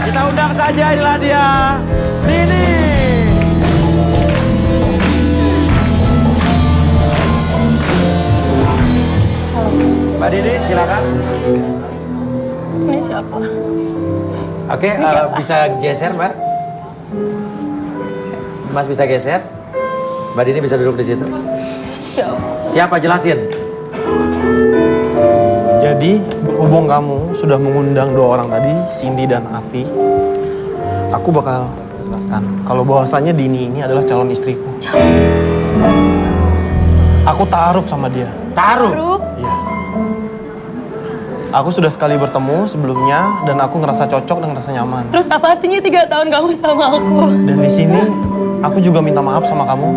Kita undang saja, inilah dia, Dini. Mbak Dini, silakan. Ini siapa? Oke, bisa geser, Mbak. Mas bisa geser. Mbak Dini bisa duduk di situ. Siapa jelasin? Jadi, berhubung kamu sudah mengundang 2 orang tadi, Cindy dan Afi, aku bakal jelaskan kalau bahwasannya Dini ini adalah calon istriku. Aku ta'aruf sama dia. Ta'aruf? Iya. Aku sudah sekali bertemu sebelumnya dan aku ngerasa cocok dan ngerasa nyaman. Terus apa artinya 3 tahun kamu sama aku? Dan di sini aku juga minta maaf sama kamu.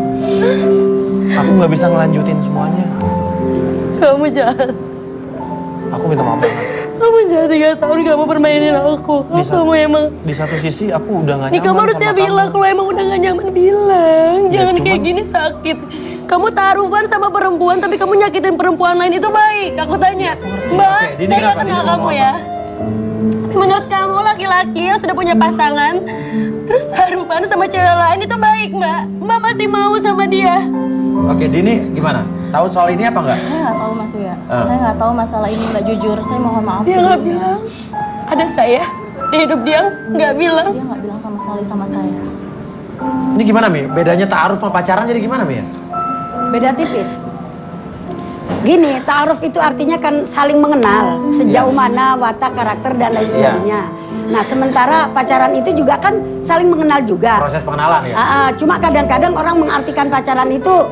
Aku nggak bisa ngelanjutin semuanya. Kamu jahat. Aku minta maaf banget. Kamu jahat 3 tahun kamu permainin aku. Kamu emang... Di satu sisi aku udah gak nyaman. Nih kamu harusnya bilang kalau emang udah gak nyaman bilang. Jangan kayak gini sakit. Kamu taruhan sama perempuan tapi kamu nyakitin perempuan lain itu baik. Aku tanya, Mbak, saya gak kenal kamu ya. Menurut kamu laki-laki yang sudah punya pasangan terus taruhan sama cewek lain itu baik, Mbak. Mbak masih mau sama dia. Oke, Dini gimana? Tahu soal ini apa enggak? Saya nggak tahu Mas Uya. Saya nggak tahu masalah ini, nggak jujur. Saya mohon maaf. Dia nggak bilang. Ada saya di hidup dia nggak bilang. Dia nggak bilang sama sekali sama saya. Ini gimana, Mi? Bedanya ta'aruf sama pacaran jadi gimana, Mi? Beda tipis. Gini, ta'aruf itu artinya kan saling mengenal. Sejauh mana watak, karakter, dan lain sebagainya. Nah, sementara pacaran itu juga kan saling mengenal juga. Proses pengenalan ya? Cuma kadang-kadang orang mengartikan pacaran itu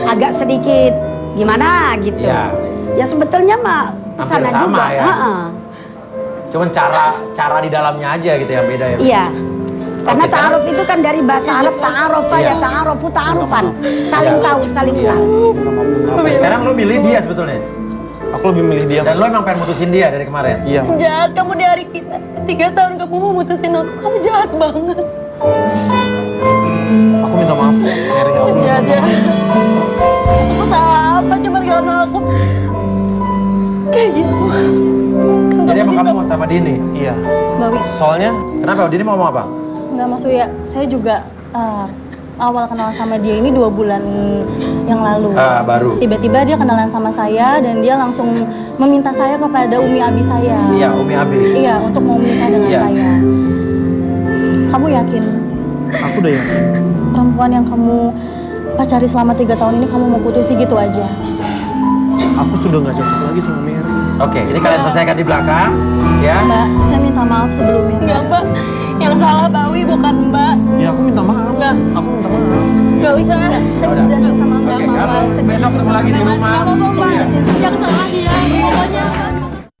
agak sedikit gimana gitu. Ya sebetulnya mah hampir sama juga. Ya. Cuman cara di dalamnya aja gitu yang beda ya. Iya. Karena ta'aruf itu kan dari bahasa Arab ta'arofa ya ta'arofu ta'arufan. Saling tahu, saling kenal. Sekarang lo milih dia sebetulnya? Aku lebih milih dia. Dan lo emang pengen mutusin dia dari kemarin? Iya. Jahat kamu di hari kita. 3 tahun kamu mau mutusin aku. Kamu jahat banget. Aku minta maaf, Mary. Aku minta maaf. Aku salah apa? Cuma karena aku kayak gitu. Jadi emang kamu mau sama Dini? Iya. Bawi. Soalnya? Kenapa? Dini mau ngomong apa? Nggak Mas Uya. Saya juga awal kenal sama dia ini 2 bulan yang lalu. Baru. Tiba-tiba dia kenalan sama saya dan dia langsung meminta saya kepada Umi Abi saya. Iya, Umi Abi. Iya, untuk mau menikah dengan saya. Kamu yakin? Aku udah yakin. Perempuan yang kamu pacari selama 3 tahun ini kamu mau putusi gitu aja? Aku sudah nggak cocok lagi sama Mary. Oke, ini kalian selesaikan di belakang, ya. Mbak, saya minta maaf sebelumnya. Enggak, Mbak. Yang salah Bawi bukan Mbak. Ya aku minta maaf. Enggak. Aku minta maaf. Enggak usah. Saya bisa jelasin sama Mbak. Oke, kamu besok ketemu lagi di rumah. Enggak apa-apa, Mbak. Jangan salah dia. Pokoknya, Mbak.